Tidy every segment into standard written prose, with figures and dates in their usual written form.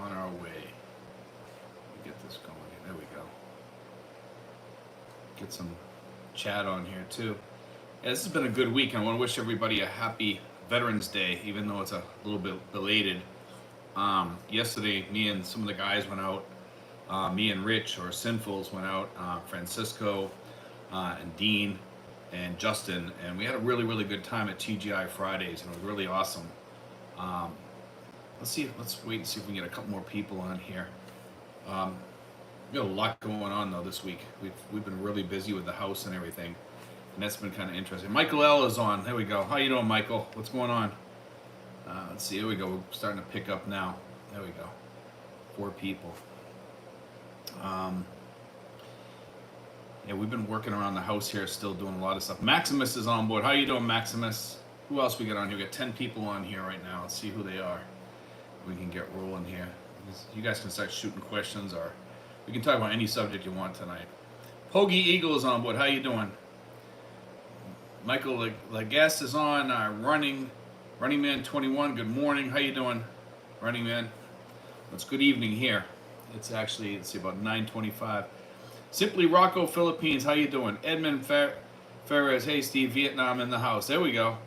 on our way. Get this going. There we go. Get some chat on here too. Yeah, this has been a good week. I want to wish everybody a happy Veterans Day, even though it's a little bit belated. Yesterday, me and some of the guys went out. Me and Rich, or Sinfuls, went out. Francisco and Dean and Justin, and we had a really, really good time at TGI Fridays, and it was really awesome. Um, let's wait and see if we can get a couple more people on here. We got a lot going on though this week. We've been really busy with the house and everything, and that's been kind of interesting. Michael L is on. There we go. How you doing, Michael? What's going on? Let's see. Here we go. We're starting to pick up now. There we go. 4 people. Yeah, we've been working around the house here, still doing a lot of stuff. Maximus is on board. How you doing, Maximus? Who else we got on here? We got 10 people on here right now. Let's see who they are. We can get rolling here. You guys can start shooting questions, or we can talk about any subject you want tonight. Pogie Eagle is on board. How you doing? Michael Legas is on. Running Man 21. Good morning. How you doing, Running Man? It's good evening here. It's actually, let's see, about 9:25. Simply Rocco Philippines. How you doing? Edmund Ferres. Hey Steve, Vietnam in the house. There we go.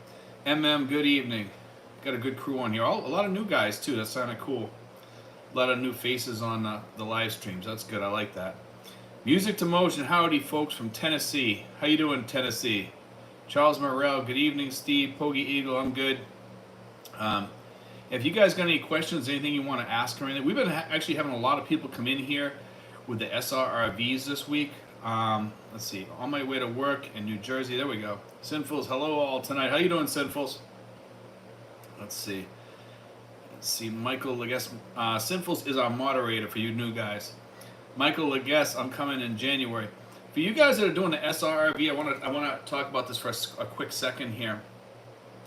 Good evening. Got a good crew on here. A lot of new guys too. That's kind of cool. A lot of new faces on the live streams. That's good. I like that. Music to Motion. Howdy, folks from Tennessee. How you doing, Tennessee? Charles Morrell. Good evening, Steve. Pogie Eagle. I'm good. If you guys got any questions, anything you want to ask or anything, we've been actually having a lot of people come in here with the SRRVs this week. Let's see. On my way to work in New Jersey. There we go. Sinfuls. Hello all tonight. How you doing, Sinfuls? Let's see. Michael Legas. Sinfuls is our moderator for you new guys. Michael Legas, I'm coming in January. For you guys that are doing the SRRV, I want to talk about this for a quick second here.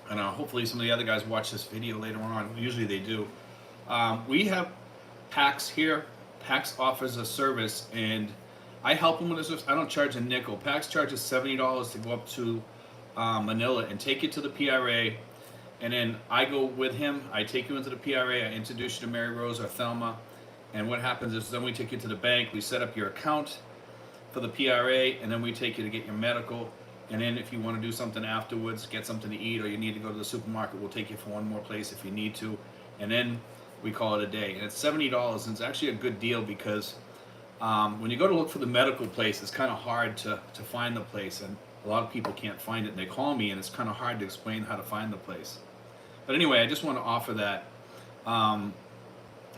And hopefully some of the other guys watch this video later on. Usually they do. We have PAX here. PAX offers a service, and I help them with this service. I don't charge a nickel. PAX charges $70 to go up to Manila and take you to the PRA. And then I go with him. I take you into the PRA. I introduce you to Mary Rose or Thelma. And what happens is then we take you to the bank. We set up your account for the PRA, and then we take you to get your medical. And then if you want to do something afterwards, get something to eat, or you need to go to the supermarket, we'll take you for one more place if you need to. And then we call it a day. And it's $70, and it's actually a good deal because when you go to look for the medical place, it's kind of hard to find the place. And a lot of people can't find it. And they call me, and it's kind of hard to explain how to find the place. But anyway, I just want to offer that. And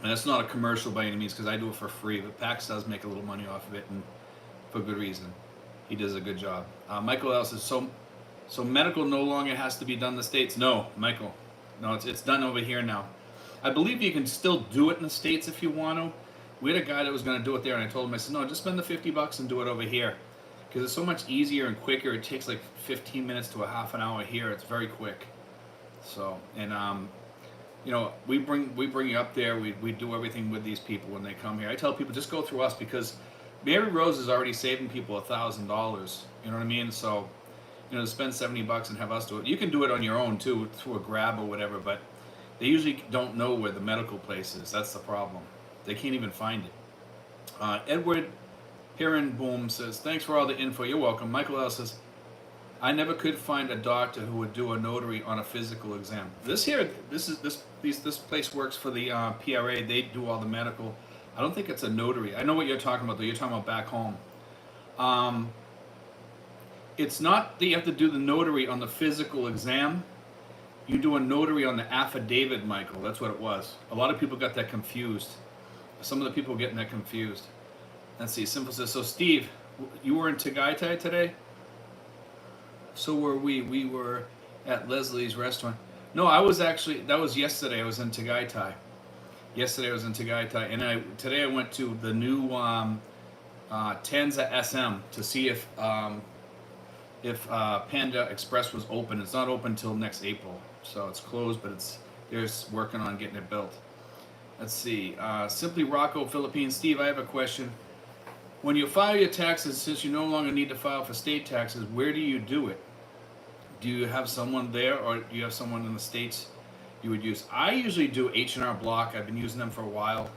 it's not a commercial by any means because I do it for free. But PAX does make a little money off of it, and for good reason. He does a good job. Michael L says, so medical no longer has to be done in the States? No, Michael. No, it's done over here now. I believe you can still do it in the States if you want to. We had a guy that was going to do it there, and I told him, I said, no, just spend the $50 and do it over here. Because it's so much easier and quicker. It takes like 15 minutes to a half an hour here. It's very quick. So, and you know, we bring you up there. We do everything with these people when they come here. I tell people just go through us because Mary Rose is already saving people $1,000. You know what I mean? So, you know, to spend $70 and have us do it. You can do it on your own too, through a Grab or whatever. But they usually don't know where the medical place is. That's the problem. They can't even find it. Edward Heronboom says, "Thanks for all the info." You're welcome. Michael L says, "I never could find a doctor who would do a notary on a physical exam." This place works for the PRA. They do all the medical. I don't think it's a notary. I know what you're talking about though. You're talking about back home. It's not that you have to do the notary on the physical exam. You do a notary on the affidavit, Michael. That's what it was. A lot of people got that confused. Some of the people are getting that confused. Let's see. Simple says, so Steve, you were in Tagaytay today? So were we. We were at Leslie's restaurant. No, I was actually, that was yesterday. I was in Tagaytay. Yesterday I was in Tagaytay. And today I went to the new Tanza SM to see if Panda Express was open. It's not open until next April. So it's closed, but they're working on getting it built. Let's see. Simply Rocco, Philippines. Steve, I have a question. When you file your taxes, since you no longer need to file for state taxes, where do you do it? Do you have someone there, or do you have someone in the States you would use? I usually do H&R Block. I've been using them for a while.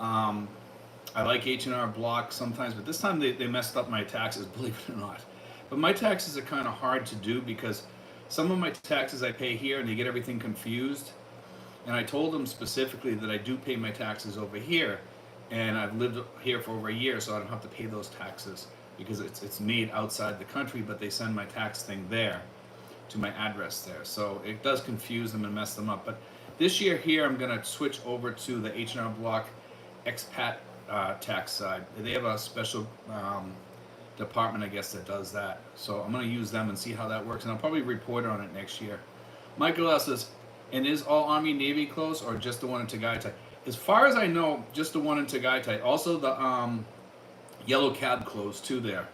I like H&R Block sometimes, but this time they messed up my taxes, believe it or not. But my taxes are kind of hard to do because some of my taxes I pay here and they get everything confused. And I told them specifically that I do pay my taxes over here, and I've lived here for over a year, so I don't have to pay those taxes because it's made outside the country, but they send my tax thing there to my address there. So it does confuse them and mess them up. But this year here, I'm going to switch over to the H&R Block Expat tax side. They have a special department, I guess, that does that. So I'm going to use them and see how that works, and I'll probably report on it next year. Michael L. says, and is all Army Navy closed or just the one in Tagaytay? As far as I know, just the one in Tagaytay. Also the Yellow Cab closed too there.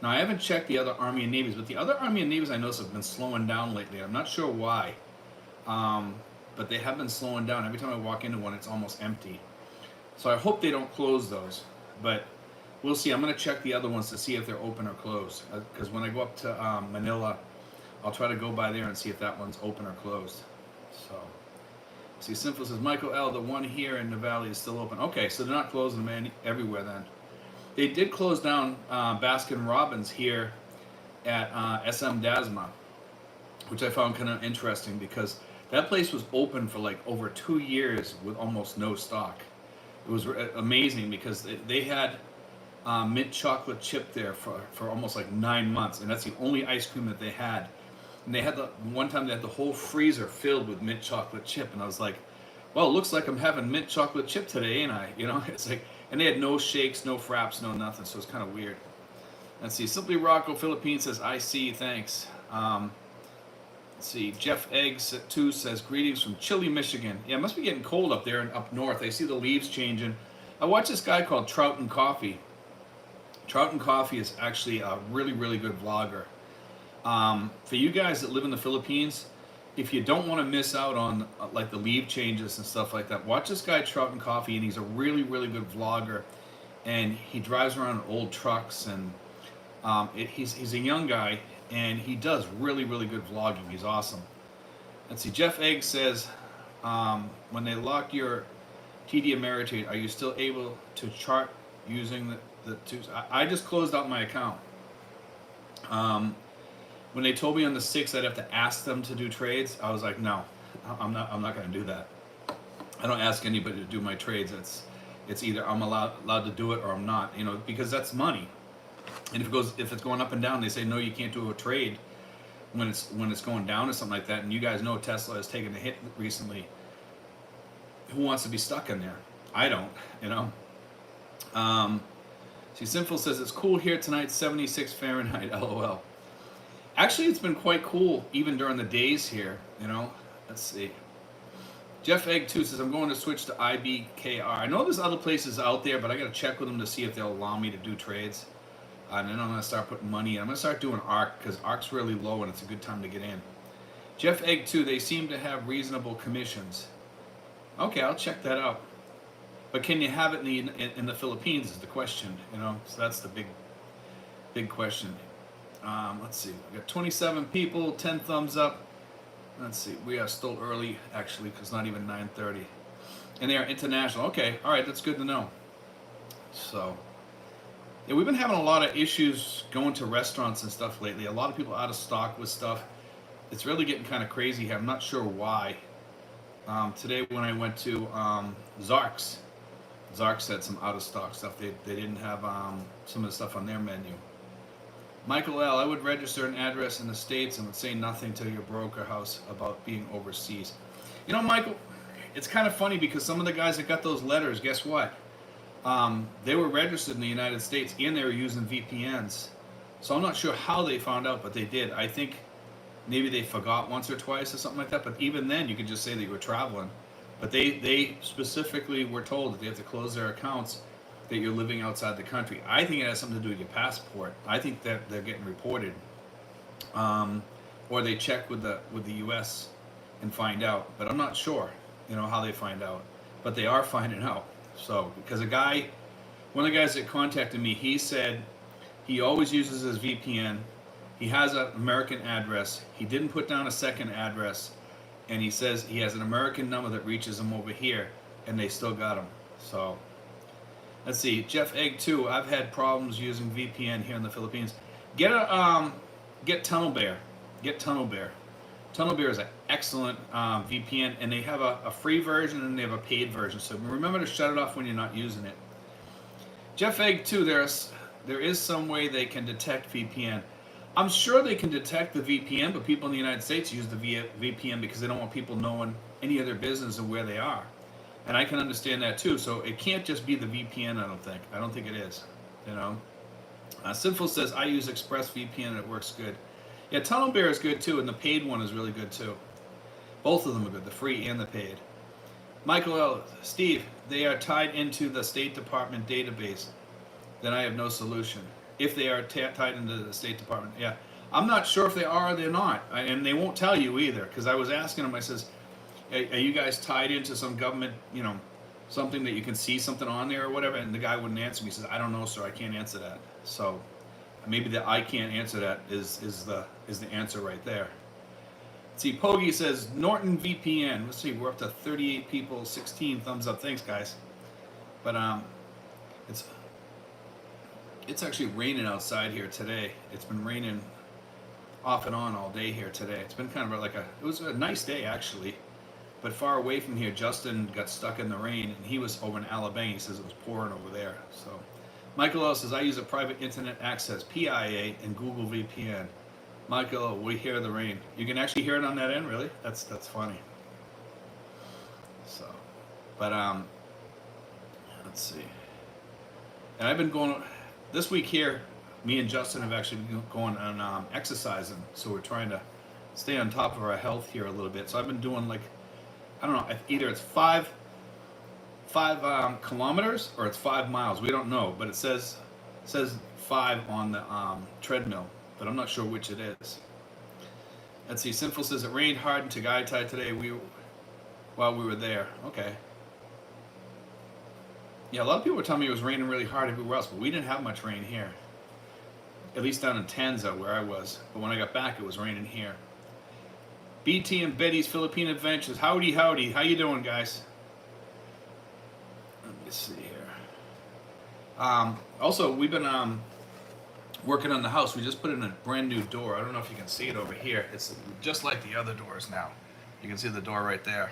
Now I haven't checked the other Army and Navies, but the other Army and Navies I noticed have been slowing down lately. I'm not sure why, but they have been slowing down. Every time I walk into one, it's almost empty. So I hope they don't close those, but we'll see. I'm going to check the other ones to see if they're open or closed. Because when I go up to Manila, I'll try to go by there and see if that one's open or closed. So, see, Simple says, Michael L., the one here in the valley is still open. Okay, so they're not closing them everywhere then. They did close down Baskin Robbins here at SM Dasma, which I found kind of interesting because that place was open for like over 2 years with almost no stock. It was amazing because they had mint chocolate chip there for almost like 9 months, and that's the only ice cream that they had. And they had one time they had the whole freezer filled with mint chocolate chip, and I was like, well, it looks like I'm having mint chocolate chip today, ain't I? You know, it's like, and they had no shakes, no fraps, no nothing, so it's kind of weird. Let's see, Simply Rocco Philippine says, I see, thanks. Let's see, Jeff Eggs 2 says, greetings from Chile, Michigan. Yeah, it must be getting cold up there and up north. I see the leaves changing. I watched this guy called Trout and Coffee. Trout and Coffee is actually a really, really good vlogger. For you guys that live in the Philippines, if you don't want to miss out on like the leaf changes and stuff like that, watch this guy Trout and Coffee, and he's a really, really good vlogger. And he drives around old trucks, and he's a young guy, and he does really, really good vlogging. He's awesome. Let's see, Jeff Egg says, when they lock your TD Ameritrade, are you still able to chart using the tools? I just closed out my account. When they told me on the 6th I'd have to ask them to do trades, I was like, no, I'm not going to do that. I don't ask anybody to do my trades. It's either I'm allowed to do it or I'm not, you know, because that's money. And if it's going up and down, they say no, you can't do a trade when it's going down or something like that. And you guys know Tesla has taken a hit recently. Who wants to be stuck in there? I don't, you know. See, Sinful says it's cool here tonight, 76 Fahrenheit. LOL. Actually, it's been quite cool even during the days here, you know. Let's see. Jeff Egg 2 says, I'm going to switch to IBKR. I know there's other places out there, but I got to check with them to see if they'll allow me to do trades. And then I'm going to start putting money in. I'm going to start doing ARC because ARC's really low and it's a good time to get in. Jeff Egg 2, they seem to have reasonable commissions. Okay, I'll check that out. But can you have it in the Philippines is the question, you know. So that's the big question. Let's see, we got 27 people, 10 thumbs up. Let's see, we are still early actually because not even 9:30, and they are international. Okay, all right, that's good to know. So yeah, we've been having a lot of issues going to restaurants and stuff lately. A lot of people out of stock with stuff. It's really getting kind of crazy here. I'm not sure why. Today when I went to Zark's had some out of stock stuff. They didn't have some of the stuff on their menu. Michael L., I would register an address in the States and would say nothing to your broker house about being overseas. You know, Michael, it's kind of funny because some of the guys that got those letters, guess what? They were registered in the United States and they were using VPNs. So I'm not sure how they found out, but they did. I think maybe they forgot once or twice or something like that. But even then, you could just say that you were traveling. But they specifically were told that they have to close their accounts that you're living outside the country. I think it has something to do with your passport. I think that they're getting reported, or they check with the U.S. and find out. But I'm not sure, you know, how they find out. But they are finding out. So because one of the guys that contacted me, he said he always uses his VPN. He has an American address. He didn't put down a second address, and he says he has an American number that reaches him over here, and they still got him. So Let's see, Jeff Egg 2. I've had problems using VPN here in the Philippines. Get Tunnel Bear. Get Tunnel Bear. Tunnel Bear is an excellent VPN, and they have a free version and they have a paid version. So remember to shut it off when you're not using it. Jeff Egg 2. There is some way they can detect VPN. I'm sure they can detect the VPN, but people in the United States use the VPN because they don't want people knowing any of their business and where they are. And I can understand that too. So it can't just be the VPN, I don't think. I don't think it is, you know. Sinful says, I use ExpressVPN and it works good. Yeah, Tunnel Bear is good too, and the paid one is really good too. Both of them are good, the free and the paid. Michael L. Steve, they are tied into the State Department database. Then I have no solution. If they are tied into the State Department, yeah. I'm not sure if they are or they're not. And they won't tell you either, because I was asking them, I says, are you guys tied into some government, you know, something that you can see something on there or whatever? And the guy wouldn't answer me. He says, I don't know, sir, I can't answer that. So maybe the I can't answer that is the answer right there. Let's see, Pogi says, Norton VPN. Let's see, we're up to 38 people, 16 thumbs up. Thanks, guys. But it's actually raining outside here today. It's been raining off and on all day here today. It's been kind of like it was a nice day actually, but far away from here, Justin got stuck in the rain, and he was over in Alabama. He says it was pouring over there. So, Michael L says, I use a private internet access, PIA, and Google VPN. Michael L, we hear the rain. You can actually hear it on that end, really? That's funny. So, but let's see. And I've been going. This week here, me and Justin have actually been going on exercising, so we're trying to stay on top of our health here a little bit. So I've been doing like, I don't know, either it's five kilometers or it's 5 miles. We don't know, but it says 5 on the treadmill, but I'm not sure which it is. Let's see. Sinful says it rained hard in Tagaytay today. While we were there. Okay. Yeah, a lot of people were telling me it was raining really hard everywhere else, but we didn't have much rain here. At least down in Tanza where I was. But when I got back, it was raining here. BT and Betty's Philippine Adventures. Howdy, howdy. How you doing, guys? Let me see here. Also, we've been working on the house. We just put in a brand new door. I don't know if you can see it over here. It's just like the other doors now. You can see the door right there.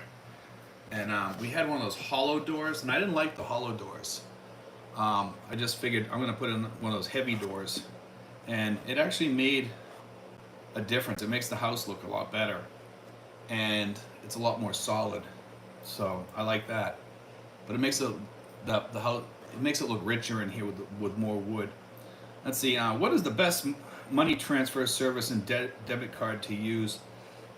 And we had one of those hollow doors, and I didn't like the hollow doors. I just figured I'm going to put in one of those heavy doors. And it actually made a difference. It makes the house look a lot better. And it's a lot more solid. So I like that. But it makes the house, it makes it look richer in here with more wood. Let's see, what is the best money transfer service and debit card to use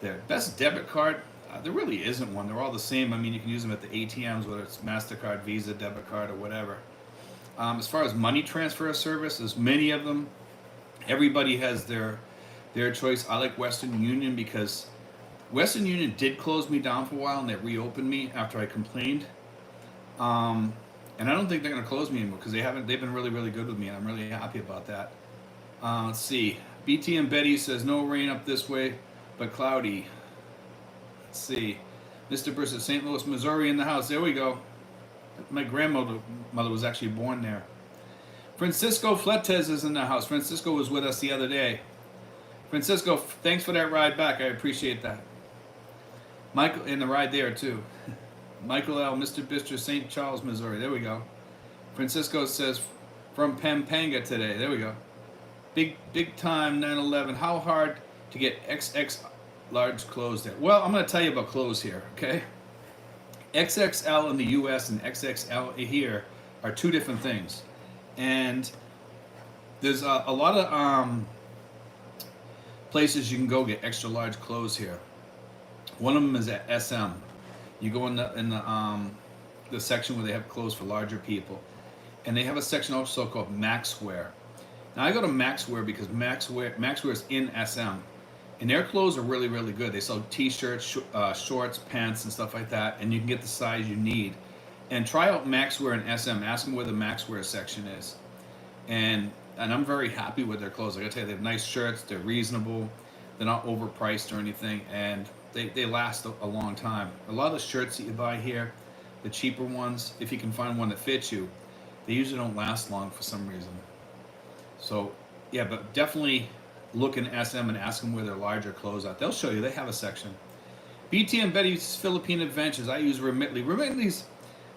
there? Best debit card? There really isn't one. They're all the same. I mean, you can use them at the ATMs, whether it's MasterCard, Visa, debit card, or whatever. As far as money transfer service, there's many of them. Everybody has their choice. I like Western Union because Western Union did close me down for a while, and they reopened me after I complained. And I don't think they're going to close me anymore because they've been really, really good with me, and I'm really happy about that. Let's see. BT and Betty says, no rain up this way, but cloudy. Let's see. Mr. Bruce at St. Louis, Missouri in the house. There we go. My grandmother was actually born there. Francisco Fletes is in the house. Francisco was with us the other day. Francisco, thanks for that ride back. I appreciate that. Michael, in the ride there too. Michael L., Mr. Bistro, St. Charles, Missouri. There we go. Francisco says, from Pampanga today. There we go. Big time 9/11. How hard to get XX large clothes there? Well, I'm going to tell you about clothes here, okay? XXL in the U.S. and XXL here are two different things. And there's a lot of places you can go get extra large clothes here. One of them is at SM. You go in the section where they have clothes for larger people, and they have a section also called Maxwear. Now I go to Maxwear because Maxwear is in SM, and their clothes are really, really good. They sell T-shirts, shorts, pants, and stuff like that, and you can get the size you need. And try out Maxwear and SM. Ask them where the Maxwear section is, and I'm very happy with their clothes. I gotta tell you, they have nice shirts. They're reasonable. They're not overpriced or anything, and they last a long time. A lot of the shirts that you buy here, the cheaper ones, if you can find one that fits you, They usually don't last long for some reason. So, yeah, but definitely look in SM and ask them where their larger clothes are. They'll show you. They have a section. BT and Betty's Philippine Adventures. I use Remitly. Remitly's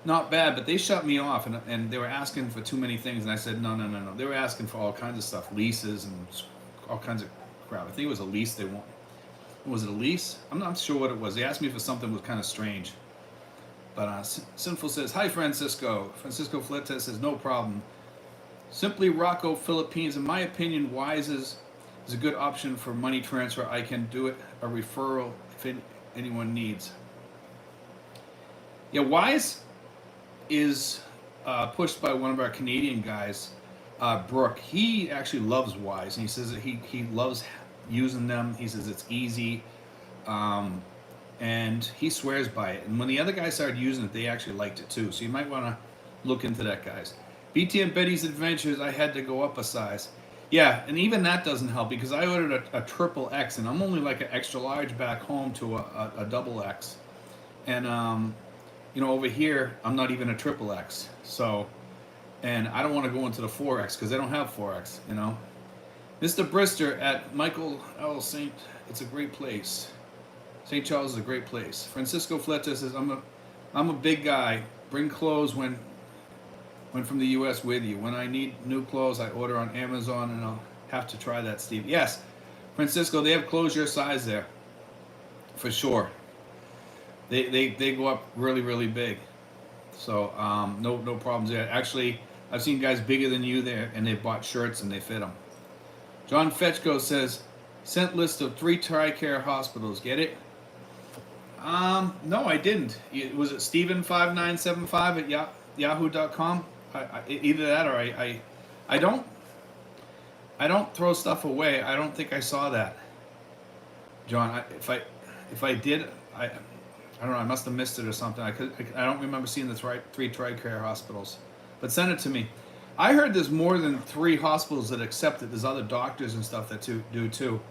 not bad, but they shut me off, and they were asking for too many things, and I said, no, no, no, no. They were asking for all kinds of stuff, leases and all kinds of crap. I think it was a lease they want. Was it a lease? I'm not sure what it was. They asked me for something that was kind of strange. But Sinful says, hi, Francisco. Francisco Fletes says, no problem. Simply Rocco, Philippines. In my opinion, Wise is a good option for money transfer. I can do it, a referral, if anyone needs. Yeah, Wise is pushed by one of our Canadian guys, Brooke. He actually loves Wise, and he says that he loves using them. He says it's easy, and he swears by it. And when the other guys started using it, they actually liked it too. So you might want to look into that, guys. BT and Betty's Adventures, I had to go up a size. Yeah, and even that doesn't help because I ordered a triple X, and I'm only like an extra large back home to a double X. And, you know, over here, I'm not even a triple X. So, and I don't want to go into the 4X because they don't have 4X, you know. Mr. Brister at Michael L. St. It's a great place. St. Charles is a great place. Francisco Fleta says, I'm a big guy. Bring clothes when from the U.S. with you. When I need new clothes, I order on Amazon, and I'll have to try that, Steve. Yes, Francisco, they have clothes your size there, for sure. They go up really, really big. So no problems there. Actually, I've seen guys bigger than you there, and they bought shirts and they fit them. John Fetchko says, sent list of 3 TRICARE hospitals. Get it? No, I didn't. Was it Steven5975 at yahoo.com? Either that or I don't throw stuff away. I don't think I saw that, John. If I did, I don't know. I must have missed it or something. I don't remember seeing the 3 TRICARE hospitals. But send it to me. I heard there's more than 3 hospitals that accept it. There's other doctors and stuff that do too.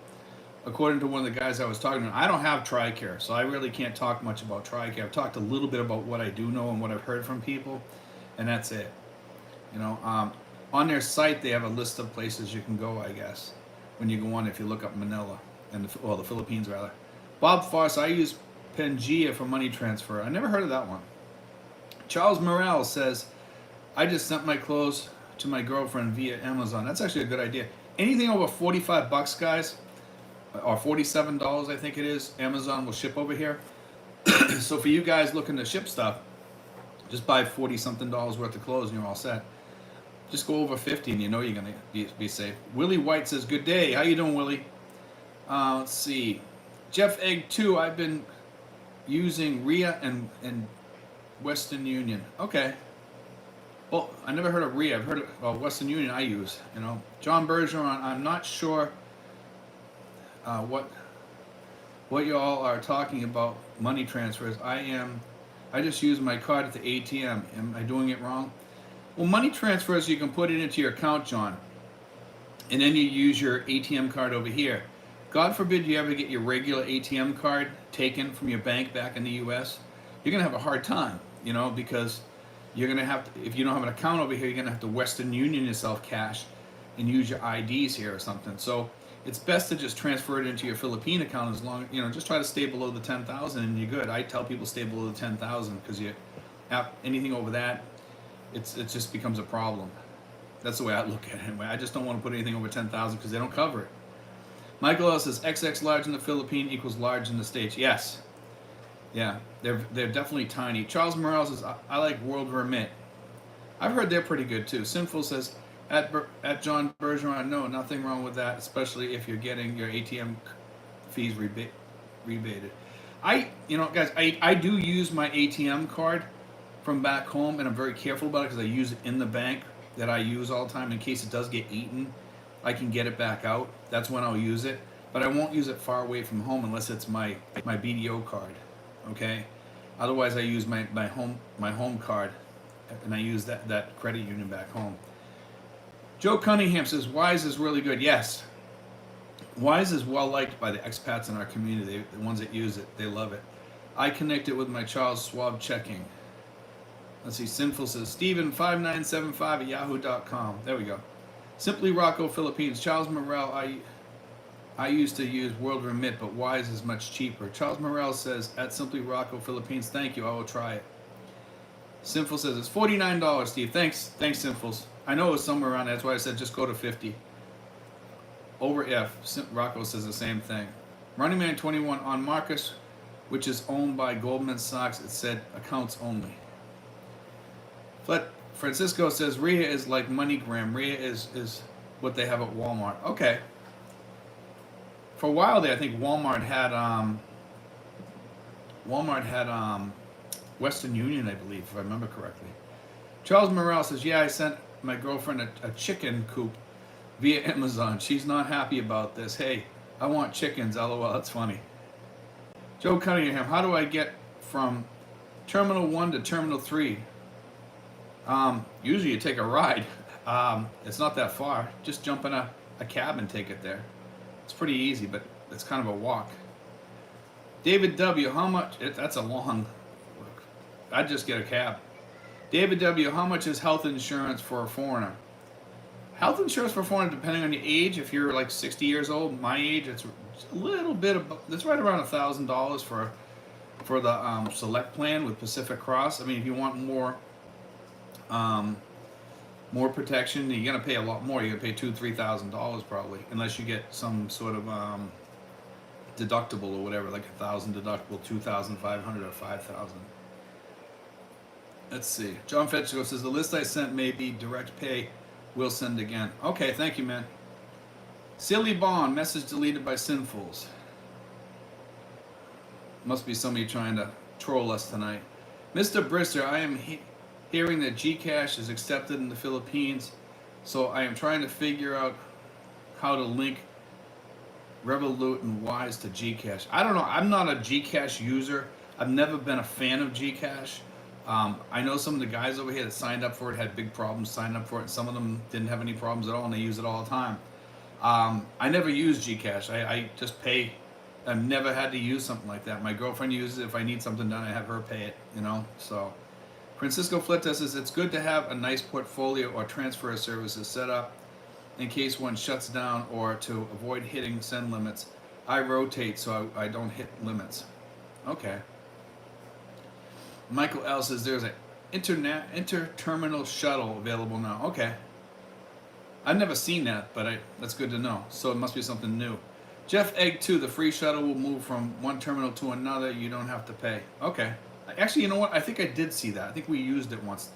According to one of the guys I was talking to, I don't have TRICARE, so I really can't talk much about TRICARE. I've talked a little bit about what I do know and what I've heard from people, and that's it. You know, on their site they have a list of places you can go, I guess, when you go on, if you look up Manila, the Philippines rather. Bob Foss, I use Pangea for money transfer. I never heard of that one. Charles Morales says, I just sent my clothes to my girlfriend via Amazon. That's actually a good idea. Anything over $45, guys, or $47, I think it is, Amazon will ship over here. So for you guys looking to ship stuff, just buy $40-something worth of clothes and you're all set. Just go over 50 and you know you're going to be safe. Willie White says, good day. How you doing, Willie? Let's see. Jeff Egg 2, I've been using RIA and Western Union. Okay. Well, I never heard of RIA. I've heard of Western Union I use, you know. John Bergeron, I'm not sure what you all are talking about money transfers. I just use my card at the ATM. Am I doing it wrong? Well, money transfers, you can put it into your account, John, and then you use your ATM card over here. God forbid you ever get your regular ATM card taken from your bank back in the U.S., you're going to have a hard time, you know, because you're going to have to, if you don't have an account over here, you're going to have to Western Union yourself cash and use your IDs here or something. So it's best to just transfer it into your Philippine account as long, you know, just try to stay below the 10,000 and you're good. I tell people stay below the 10,000 because you have anything over that, it just becomes a problem. That's the way I look at it anyway. I just don't want to put anything over 10,000 because they don't cover it. Michael L says XX large in the Philippines equals large in the States. Yes. Yeah, they're definitely tiny. Charles Morales says, I like World Remit. I've heard they're pretty good too. Sinful says, at John Bergeron, no, nothing wrong with that, especially if you're getting your ATM fees rebated. Guys, I do use my ATM card from back home, and I'm very careful about it because I use it in the bank that I use all the time in case it does get eaten. I can get it back out. That's when I'll use it. But I won't use it far away from home unless it's my BDO card. Okay? Otherwise, I use my home card, and I use that credit union back home. Joe Cunningham says, Wise is really good. Yes. Wise is well liked by the expats in our community. The ones that use it, they love it. I connect it with my Charles Schwab checking. Let's see. Sinful says Steven5975 at yahoo.com. There we go. Simply Rocco Philippines. Charles Morel. I used to use World Remit, but Wise is much cheaper. Charles Morel says at Simply Rocco Philippines. Thank you. I will try it. Sinful says it's $49, Steve. Thanks, Sinfuls. I know it was somewhere around there. That's why I said just go to 50. Over F. Rocco says the same thing. Running Man 21 on Marcus, which is owned by Goldman Sachs. It said accounts only. Francisco says RIA is like MoneyGram. RIA is what they have at Walmart. Okay. For a while there, I think Walmart had Western Union, I believe, if I remember correctly. Charles Morel says, yeah, I sent my girlfriend a chicken coop via Amazon. She's not happy about this. Hey, I want chickens. LOL, that's funny. Joe Cunningham, how do I get from Terminal 1 to Terminal 3? Usually you take a ride. It's not that far. Just jump in a cab and take it there. It's pretty easy, but it's kind of a walk. David W., how much? That's a long... I'd just get a cab. David W., how much is health insurance for a foreigner? Health insurance for a foreigner, depending on your age, if you're like 60 years old, my age, it's a little bit of, it's right around $1,000 for the select plan with Pacific Cross. I mean, if you want more protection, you're gonna pay a lot more. You're gonna pay $2,000-3,000 probably, unless you get some sort of deductible or whatever, like 1,000 deductible, 2,500 or 5,000. Let's see. John Fetchico says the list I sent may be direct pay. We'll send again. Okay, thank you, man. Silly Bond, message deleted by Sinfuls. Must be somebody trying to troll us tonight. Mr. Brister, I am hearing that Gcash is accepted in the Philippines, so I am trying to figure out how to link Revolut and Wise to Gcash. I don't know. I'm not a Gcash user. I've never been a fan of Gcash. I know some of the guys over here that signed up for it had big problems signing up for it, and some of them didn't have any problems at all, and they use it all the time. I never use Gcash. I just pay. I've never had to use something like that. My girlfriend uses it. If I need something done, I have her pay it, you know. So, Francisco Flita says it's good to have a nice portfolio or transfer services set up in case one shuts down or to avoid hitting send limits. I rotate so I don't hit limits. Okay. Michael L. says there's an inter-terminal shuttle available now. Okay. I've never seen that, but that's good to know. So it must be something new. Jeff Egg 2, the free shuttle will move from one terminal to another. You don't have to pay. Okay. Actually, you know what? I think I did see that. I think we used it once.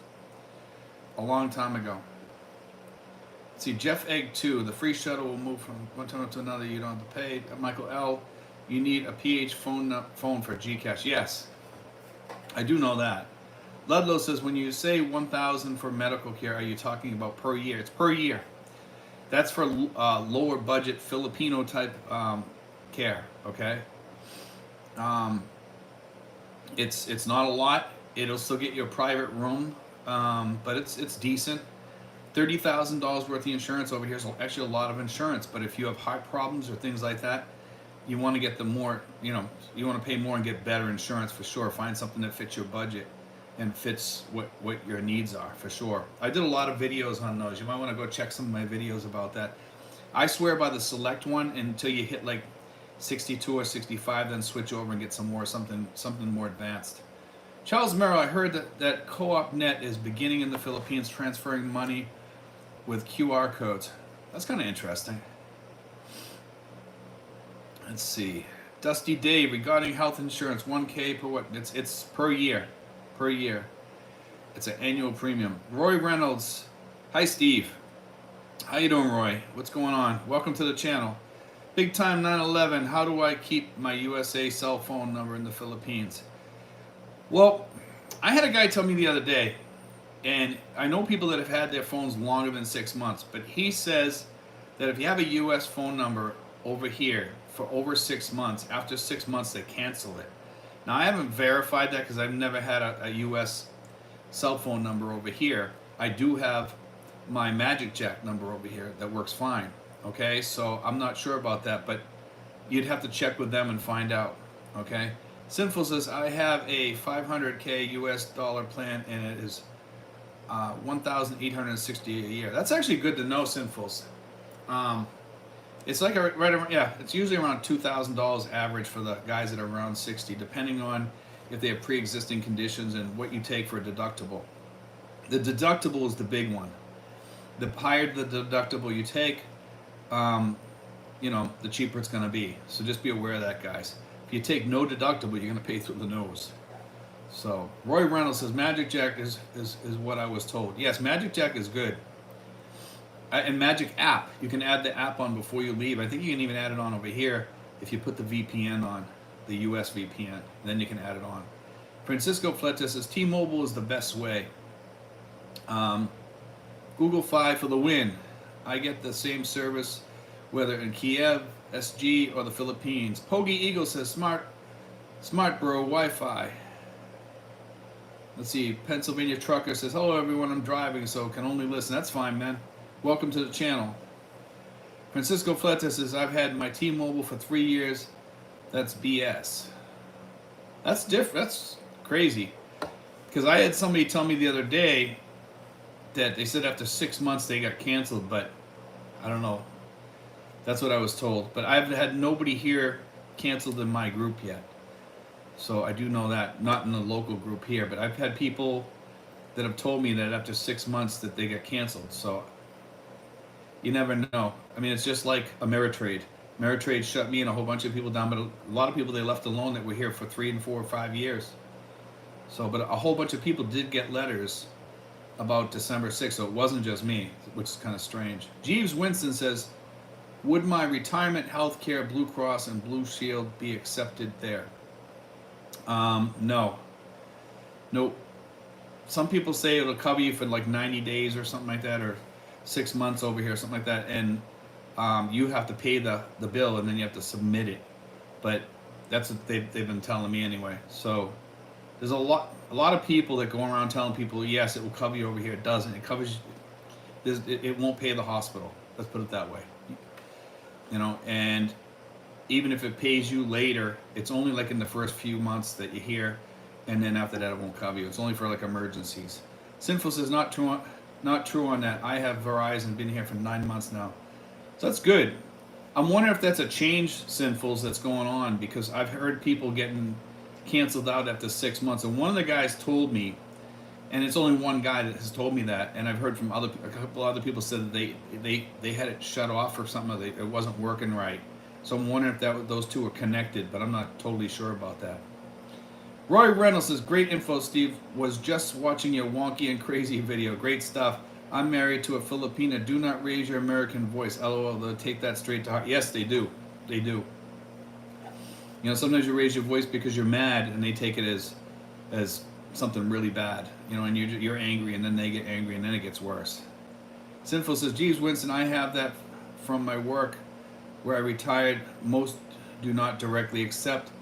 A long time ago. Let's see, Jeff Egg 2, the free shuttle will move from one terminal to another. You don't have to pay. Michael L., you need a PH phone for Gcash. Yes. I do know that. Ludlow says, when you say 1,000 for medical care, are you talking about per year? It's per year. That's for lower budget Filipino type care. Okay. It's not a lot. It'll still get you a private room, but it's decent. $30,000 worth of insurance over here is actually a lot of insurance. But if you have heart problems or things like that, you want to get the more, you want to pay more and get better insurance for sure. Find something that fits your budget and fits what your needs are for sure. I did a lot of videos on those. You might want to go check some of my videos about that. I swear by the select one until you hit like 62 or 65, then switch over and get something more advanced. Charles Merrill, I heard that Co-op Net is beginning in the Philippines transferring money with QR codes. That's kind of interesting. Let's see. Dusty Dave, regarding health insurance, 1K per what? It's per year. Per year. It's an annual premium. Roy Reynolds. Hi, Steve. How you doing, Roy? What's going on? Welcome to the channel. Big Time 911. How do I keep my USA cell phone number in the Philippines? Well, I had a guy tell me the other day, and I know people that have had their phones longer than 6 months, but he says that if you have a US phone number over here for over 6 months, after 6 months they cancel it. Now, I haven't verified that because I've never had a US cell phone number over here. I do have my Magic Jack number over here that works fine. Okay, so I'm not sure about that, but you'd have to check with them and find out. Okay, Sinful says, I have a 500K US dollar plan and it is 1,860 a year. That's actually good to know, Sinfuls. It's like right around, yeah, it's usually around $2,000 average for the guys that are around 60, depending on if they have pre-existing conditions and what you take for a deductible. The deductible is the big one. The higher the deductible you take, the cheaper it's going to be. So just be aware of that, guys. If you take no deductible, you're going to pay through the nose. So Roy Reynolds says Magic Jack is what I was told. Yes, Magic Jack is good. And Magic app, you can add the app on before you leave. I think you can even add it on over here if you put the VPN on, the US VPN. Then you can add it on. Francisco Fleta says T-Mobile is the best way. Google Fi for the win. I get the same service whether in Kiev, SG, or the Philippines. Pogi Eagle says smart bro Wi-Fi. Let's see. Pennsylvania Trucker says hello everyone. I'm driving so can only listen. That's fine, man. Welcome to the channel. Francisco Fleta says, I've had my T-Mobile for 3 years. That's BS. That's different. That's crazy. Because I had somebody tell me the other day that they said after 6 months they got canceled, but I don't know. That's what I was told. But I've had nobody here canceled in my group yet. So I do know that. Not in the local group here, but I've had people that have told me that after 6 months that they got canceled. So you never know. I mean, it's just like Ameritrade. Ameritrade shut me and a whole bunch of people down, but a lot of people they left alone that were here for 3 and 4 or 5 years. So, but a whole bunch of people did get letters about December 6th, so it wasn't just me, which is kind of strange. Jeeves Winston says, would my retirement health care, Blue Cross and Blue Shield be accepted there? No. Nope. Some people say it'll cover you for like 90 days or something like that, or 6 months over here, something like that, and you have to pay the bill and then you have to submit it. But that's what they've been telling me anyway. So there's a lot of people that go around telling people, yes, it will cover you over here. It doesn't. It covers. It won't pay the hospital. Let's put it that way. And even if it pays you later, it's only like in the first few months that you're here, and then after that it won't cover you. It's only for like emergencies. Sinful says not true on that. I have Verizon, been here for 9 months now. So that's good. I'm wondering if that's a change, Sinfuls, that's going on, because I've heard people getting canceled out after 6 months. And one of the guys told me, and it's only one guy that has told me that, and I've heard from a couple other people said that they had it shut off or something, or it wasn't working right. So I'm wondering if those two are connected, but I'm not totally sure about that. Roy Reynolds says, great info, Steve. Was just watching your wonky and crazy video. Great stuff. I'm married to a Filipina. Do not raise your American voice. LOL. They'll take that straight to heart. Yes, they do. They do. Sometimes you raise your voice because you're mad, and they take it as something really bad. And you're angry, and then they get angry, and then it gets worse. Sinful says, geez, Winston, I have that from my work where I retired. Most do not directly accept.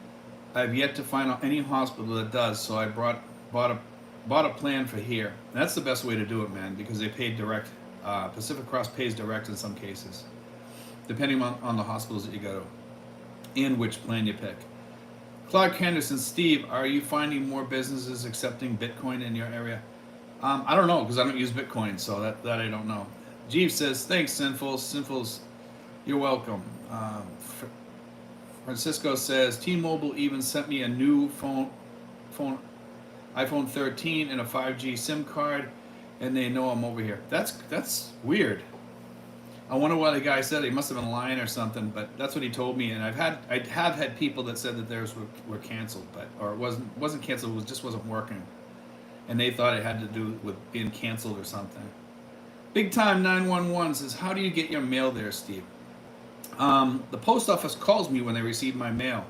I've yet to find any hospital that does, so I bought a plan for here. And that's the best way to do it, man, because they pay direct. Pacific Cross pays direct in some cases, depending on the hospitals that you go to and which plan you pick. Clark Henderson, Steve, are you finding more businesses accepting Bitcoin in your area? I don't know, because I don't use Bitcoin, so that I don't know. Jeeves says, thanks, Sinfuls, you're welcome. Francisco says, T-Mobile even sent me a new phone, iPhone 13 and a 5G SIM card, and they know I'm over here. That's weird. I wonder why the guy said it. He must have been lying or something, but that's what he told me. And I have had people that said that theirs were canceled, or it wasn't canceled. It just wasn't working, and they thought it had to do with being canceled or something. Big Time 911 says, how do you get your mail there, Steve? The post office calls me when they receive my mail,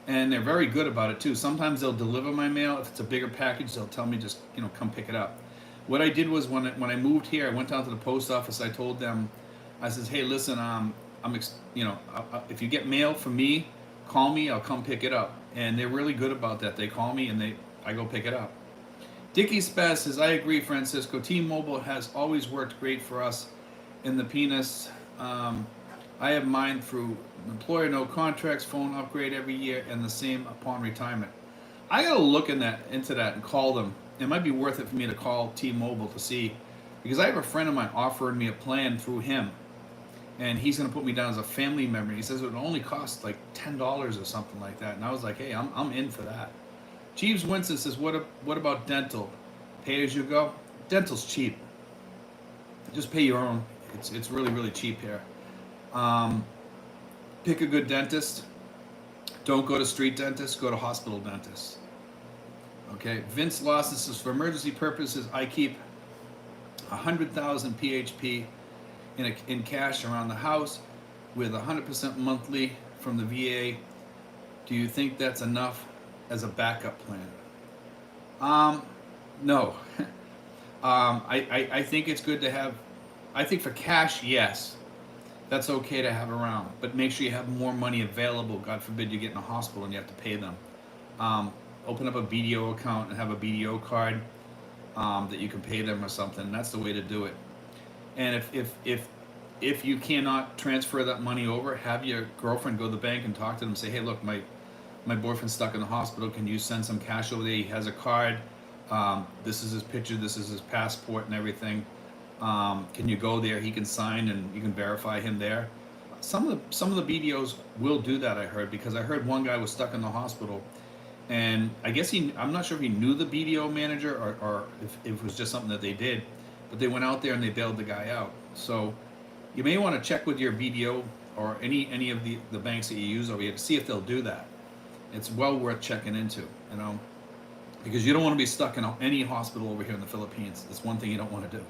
and they're very good about it too. Sometimes they'll deliver my mail. If it's a bigger package, they'll tell me just come pick it up. What I did was when I moved here, I went down to the post office. I told them, I says, hey, listen, if you get mail from me, call me. I'll come pick it up. And they're really good about that. They call me and I go pick it up. Dickie Spaz says, I agree, Francisco. T-Mobile has always worked great for us in the penis. I have mine through Employer no contracts, phone upgrade every year, and the same upon retirement. I gotta look into that and call them. It might be worth it for me to call T-Mobile to see, because I have a friend of mine offering me a plan through him, and he's gonna put me down as a family member. He says it would only cost like $10 or something like that, and I was like, hey, I'm in for that. Jeeves Winston says, what about dental? Pay as you go. Dental's cheap. Just pay your own. It's really really cheap here. Pick a good dentist. Don't go to street dentists. Go to hospital dentists. Okay. Vince Lawson says, for emergency purposes, I keep 100,000 PHP in cash around the house with 100% monthly from the VA. Do you think that's enough as a backup plan? No. I think it's good to have. I think for cash, yes, that's okay to have around, but make sure you have more money available. God forbid you get in a hospital and you have to pay them. Open up a BDO account and have a BDO card that you can pay them or something. That's the way to do it. And if you cannot transfer that money over, have your girlfriend go to the bank and talk to them. Say, hey, look, my boyfriend's stuck in the hospital. Can you send some cash over there? He has a card. This is his picture. This is his passport and everything. Can you go there? He can sign and you can verify him there. Some of the BDOs will do that, I heard, because I heard one guy was stuck in the hospital, and I guess I'm not sure if he knew the BDO manager or if it was just something that they did, but they went out there and they bailed the guy out. So you may want to check with your BDO or any of the banks that you use over here to see if they'll do that. It's well worth checking into, because you don't want to be stuck in any hospital over here in the Philippines. That's one thing you don't want to do.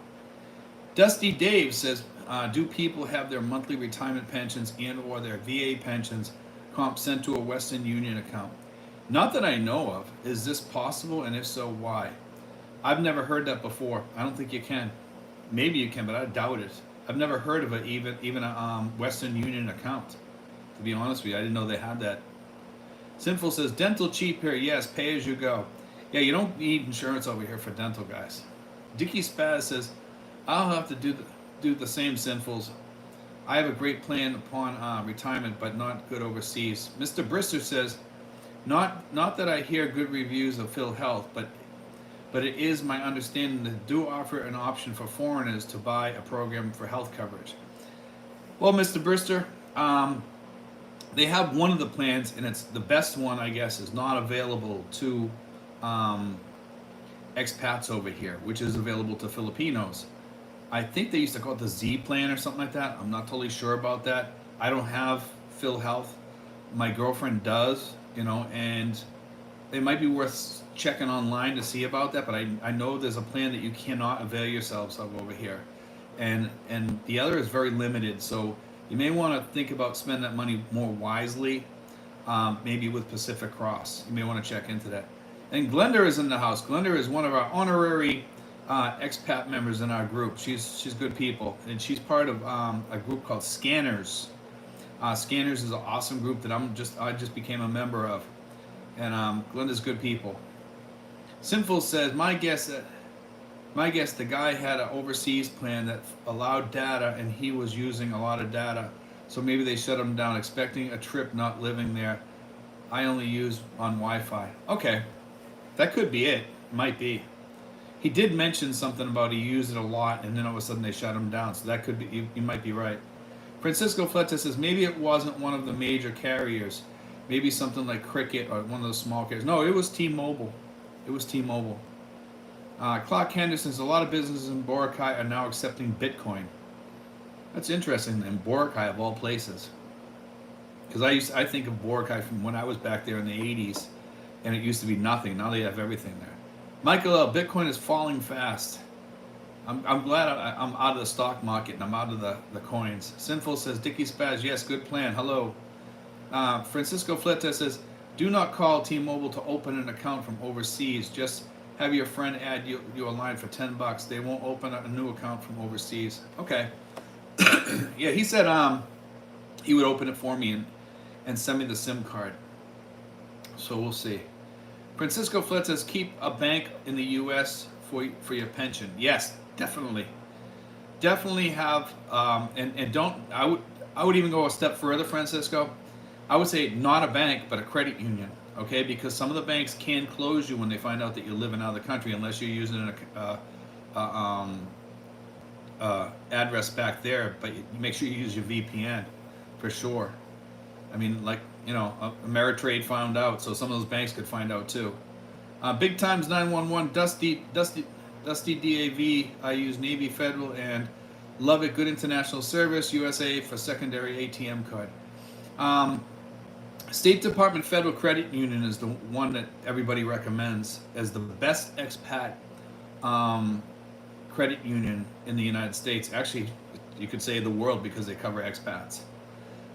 Dusty Dave says, do people have their monthly retirement pensions and or their VA pensions comp sent to a Western Union account? Not that I know of. Is this possible, and if so, why? I've never heard that before. I don't think you can. Maybe you can, but I doubt it. I've never heard of it, even a Western Union account. To be honest with you, I didn't know they had that. Sinful says, dental cheap here. Yes, pay as you go. Yeah, you don't need insurance over here for dental, guys. Dickie Spaz says, I'll have to do the same, Sinfuls. I have a great plan upon retirement, but not good overseas. Mr. Brister says, not that I hear good reviews of Phil Health, but it is my understanding that do offer an option for foreigners to buy a program for health coverage. Well, Mr. Brister, they have one of the plans, and it's the best one, I guess, is not available to expats over here, which is available to Filipinos. I think they used to call it the Z plan or something like that. I'm not totally sure about that. I don't have Phil Health. My girlfriend does, and it might be worth checking online to see about that, but I know there's a plan that you cannot avail yourselves of over here. And the other is very limited, so you may want to think about spending that money more wisely, maybe with Pacific Cross. You may want to check into that. And Glenda is in the house. Glenda is one of our honorary expat members in our group. She's good people, and she's part of a group called Scanners. Scanners is an awesome group that I just became a member of, and Glenda's good people. Sinful says, my guess the guy had an overseas plan that allowed data, and he was using a lot of data, so maybe they shut him down, expecting a trip, not living there. I only use on Wi-Fi. Okay, that could be it. Might be. He did mention something about he used it a lot, and then all of a sudden they shut him down. So that could be, you might be right. Francisco Fleta says, maybe it wasn't one of the major carriers. Maybe something like Cricket or one of those small carriers. No, it was T-Mobile. It was T-Mobile. Clark Henderson says, a lot of businesses in Boracay are now accepting Bitcoin. That's interesting, in Boracay of all places. Because I think of Boracay from when I was back there in the 80s, and it used to be nothing. Now they have everything there. Michael L., Bitcoin is falling fast. I'm glad I'm out of the stock market and I'm out of the coins. Sinful says, Dickie Spaz, yes, good plan. Hello. Francisco Fleta says, do not call T-Mobile to open an account from overseas. Just have your friend add you a line for $10. They won't open a new account from overseas. Okay. Yeah, he said he would open it for me and send me the SIM card. So we'll see. Francisco Flett says, keep a bank in the U.S. for your pension. Yes, definitely. Definitely have, and don't, I would even go a step further, Francisco. I would say not a bank, but a credit union. Okay, because some of the banks can close you when they find out that you're living out of the country, unless you're using address back there. But you make sure you use your VPN for sure. I mean, like, Ameritrade found out, so some of those banks could find out too. Big Times 911, Dusty DAV. I use Navy Federal and love it. Good international service. USA for secondary ATM card. State Department Federal Credit Union is the one that everybody recommends as the best expat credit union in the United States. Actually, you could say the world, because they cover expats.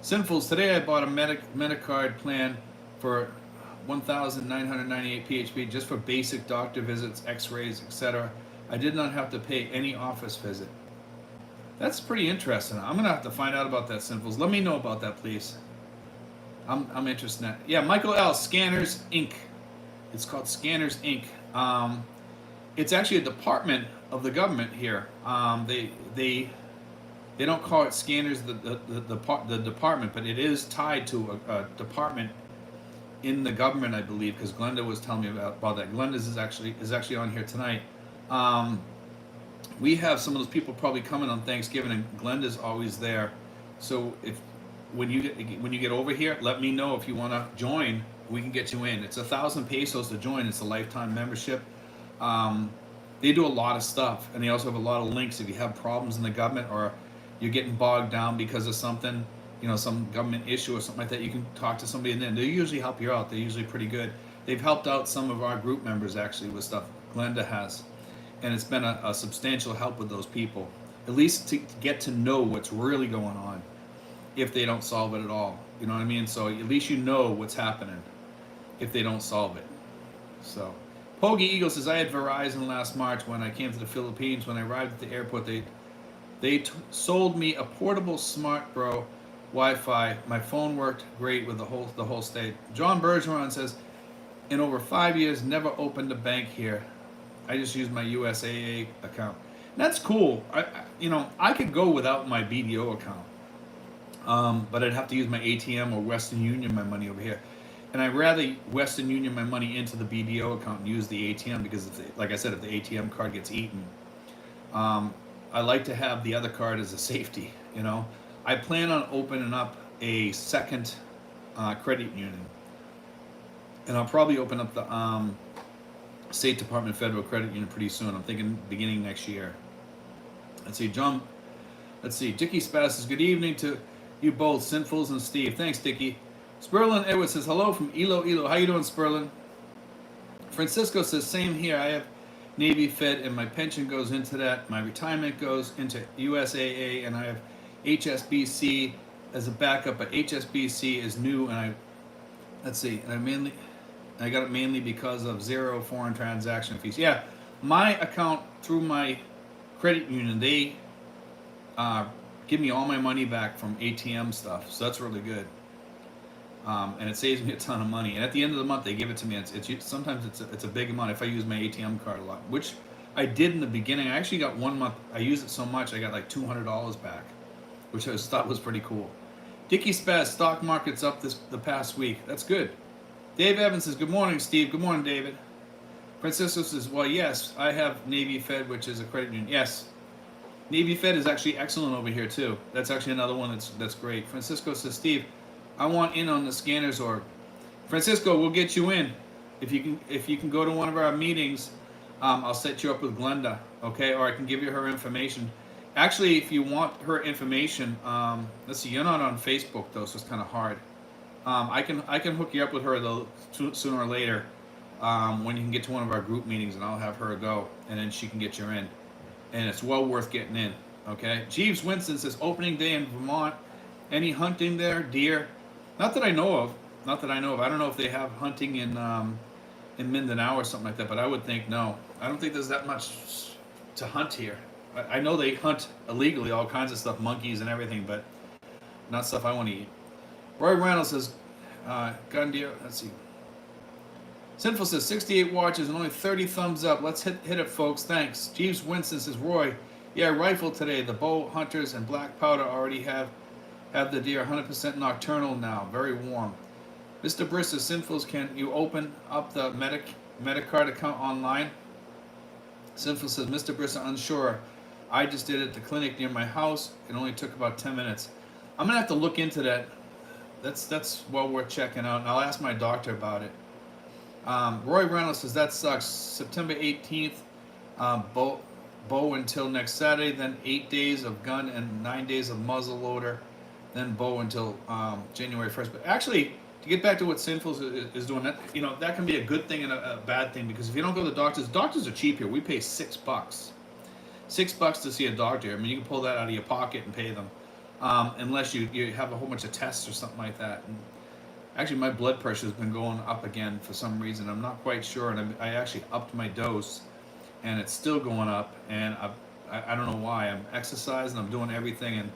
Sinfuls, today I bought a Medicard plan for 1,998 PHP just for basic doctor visits, x-rays, etc. I did not have to pay any office visit. That's pretty interesting. I'm going to have to find out about that, Sinfuls. Let me know about that, please. I'm interested in that. Yeah, Michael L. Scanners Inc. It's called Scanners Inc. It's actually a department of the government here. They don't call it Scanners the department, but it is tied to a department in the government, I believe, because Glenda was telling me about that. Glenda is actually on here tonight. We have some of those people probably coming on Thanksgiving, and Glenda's always there. So when you get over here, let me know if you want to join. We can get you in. It's 1,000 pesos to join. It's a lifetime membership. They do a lot of stuff, and they also have a lot of links. If you have problems in the government, or you're getting bogged down because of something, some government issue or something like that, you can talk to somebody, and then they usually help you out. They're usually pretty good. They've helped out some of our group members actually with stuff Glenda has, and it's been a substantial help with those people, at least to get to know what's really going on if they don't solve it at all. You know what I mean? So at least you know what's happening if they don't solve it. So Pogi Eagle says, I had Verizon last March when I came to the Philippines. When I arrived at the airport, they sold me a portable Smart Bro Wi-Fi. My phone worked great with the whole state. John Bergeron says, in over 5 years, never opened a bank here. I just used my USAA account. And that's cool. I could go without my BDO account, but I'd have to use my ATM or Western Union my money over here. And I'd rather Western Union my money into the BDO account and use the ATM, because like I said, if the ATM card gets eaten, I like to have the other card as a safety. I plan on opening up a second credit union, and I'll probably open up the State Department Federal Credit Union pretty soon. I'm thinking beginning next year. Let's see, Dickie Spass says, good evening to you both, Sinfuls and Steve. Thanks, Dickie. Sperlin Edwards says, hello from Ilo. How you doing, Sperlin? Francisco says, same here. I have Navy Fed, and my pension goes into that. My retirement goes into USAA, and I have HSBC as a backup, but HSBC is new, and I got it mainly because of zero foreign transaction fees. Yeah, my account through my credit union, they give me all my money back from ATM stuff, so that's really good. And it saves me a ton of money. And at the end of the month, they give it to me. Sometimes it's a big amount if I use my ATM card a lot, which I did in the beginning. I actually got 1 month. I used it so much, I got like $200 back, which I thought was pretty cool. Dickie Spaz, stock market's up the past week. That's good. Dave Evans says, good morning, Steve. Good morning, David. Francisco says, well, yes, I have Navy Fed, which is a credit union. Yes, Navy Fed is actually excellent over here too. That's actually another one that's great. Francisco says, Steve, I want in on the Scanners org. Francisco, we'll get you in. If you can go to one of our meetings, I'll set you up with Glenda, okay? Or I can give you her information. Actually, if you want her information, let's see, you're not on Facebook though, so it's kind of hard. I can hook you up with her though sooner or later, when you can get to one of our group meetings, and I'll have her go, and then she can get you in, and it's well worth getting in. Okay. Jeeves Winston says, opening day in Vermont. Any hunting there? Deer? Not that I know of. I don't know if they have hunting in Mindanao or something like that, but I would think no. I don't think there's that much to hunt here. I know they hunt illegally, all kinds of stuff, monkeys and everything, but not stuff I want to eat. Roy Reynolds says, Gundia, let's see. Sinful says, 68 watches and only 30 thumbs up. Let's hit it, folks. Thanks. Jeeves Winston says, Roy, yeah, rifle today. The bow hunters and black powder already have Have the deer 100% nocturnal now. Very warm. Mr. Brister, Sinfuls, can you open up the Medicard account online? Sinful says, Mr. Brister, unsure. I just did it at the clinic near my house. It only took about 10 minutes. I'm going to have to look into that. That's well worth checking out, and I'll ask my doctor about it. Roy Reynolds says, that sucks. September 18th, bow until next Saturday, then 8 days of gun and 9 days of muzzle loader, then bow until January 1st. But actually, to get back to what Sinful is doing, that that can be a good thing and a bad thing, because if you don't go to the doctors are cheap here. We pay $6. $6 to see a doctor. I mean, you can pull that out of your pocket and pay them, unless you have a whole bunch of tests or something like that. And actually, my blood pressure has been going up again for some reason. I'm not quite sure, and I actually upped my dose, and it's still going up. And I don't know why. I'm exercising, I'm doing everything, and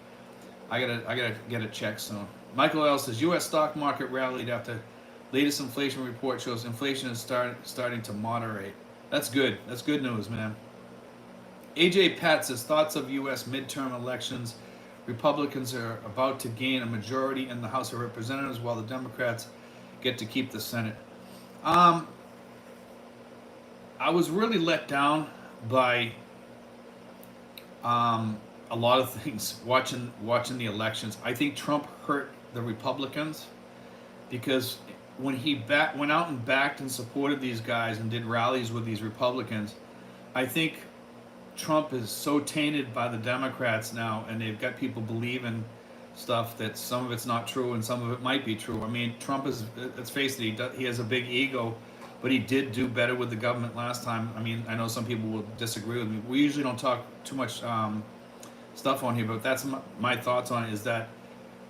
I gotta get it checked soon. Michael L says, U.S. stock market rallied after latest inflation report shows inflation is starting to moderate. That's good. That's good news, man. AJ Pat says, thoughts of U.S. midterm elections. Republicans are about to gain a majority in the House of Representatives, while the Democrats get to keep the Senate. I was really let down by a lot of things watching the elections. I think Trump hurt the Republicans, because when he went out and backed and supported these guys and did rallies with these Republicans, I think Trump is so tainted by the Democrats now, and they've got people believing stuff that some of it's not true and some of it might be true. I mean, Trump is, let's face it, he has a big ego, but he did do better with the government last time. I mean, I know some people will disagree with me. We usually don't talk too much stuff on here, but that's my thoughts on it, is that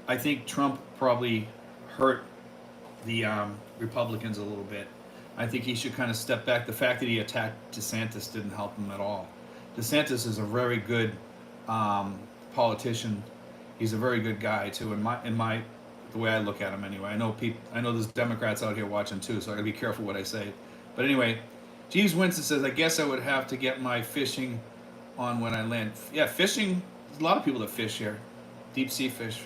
I think Trump probably hurt the Republicans a little bit. I think he should kind of step back. The fact that he attacked DeSantis didn't help him at all. DeSantis is a very good politician. He's a very good guy too, in the way I look at him anyway. I know there's Democrats out here watching too, so I gotta be careful what I say. But anyway, Jeeves Winston says, I guess I would have to get my fishing on when I land. Yeah, fishing. There's a lot of people that fish here, deep sea fish.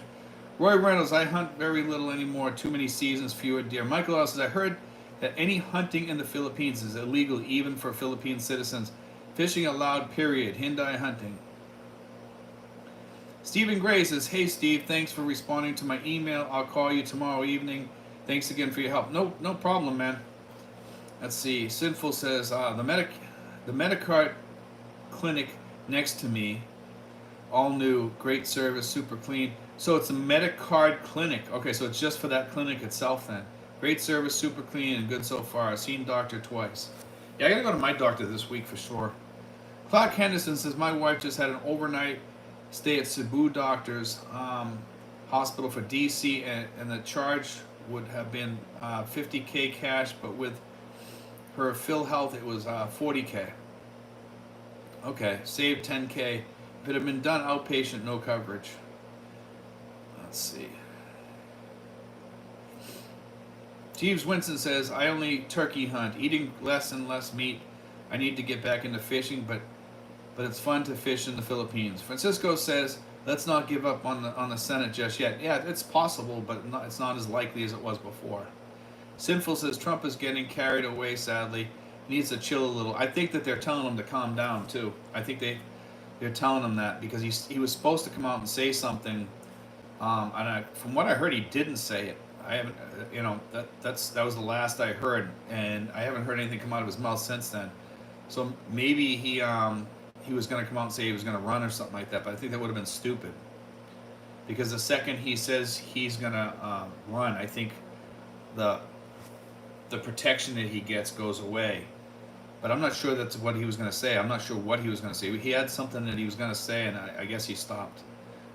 Roy Reynolds, I hunt very little anymore. Too many seasons, fewer deer. Michael L says, I heard that any hunting in the Philippines is illegal, even for Philippine citizens. Fishing allowed, period. Hindi hunting. Stephen Gray says, hey Steve, thanks for responding to my email. I'll call you tomorrow evening. Thanks again for your help. No problem, man. Let's see. Sinful says, the Medicard clinic next to me, all new, great service, super clean. So it's a Medicard clinic. Okay, so it's just for that clinic itself then. Great service, super clean, and good so far. I've seen doctor twice. Yeah, I gotta go to my doctor this week for sure. Clark Henderson says, my wife just had an overnight stay at Cebu Doctors Hospital for DC, and the charge would have been $50K cash, but with her PhilHealth it was $40K. Okay, saved $10K. If it had been done outpatient, no coverage. Let's see. Jeeves Winston says, I only turkey hunt, eating less and less meat. I need to get back into fishing, but it's fun to fish in the Philippines. Francisco says, let's not give up on the Senate just yet. Yeah, it's possible, but it's not as likely as it was before. Sinful says, Trump is getting carried away, sadly. Needs to chill a little. I think that they're telling him to calm down, too. I think they're telling him that, because he was supposed to come out and say something. And from what I heard, he didn't say it. I haven't, that was the last I heard, and I haven't heard anything come out of his mouth since then. So maybe he was going to come out and say he was going to run or something like that, but I think that would have been stupid, because the second he says he's going to run, I think the protection that he gets goes away. But I'm not sure that's what he was going to say. I'm not sure what he was going to say. He had something that he was going to say, and I guess he stopped.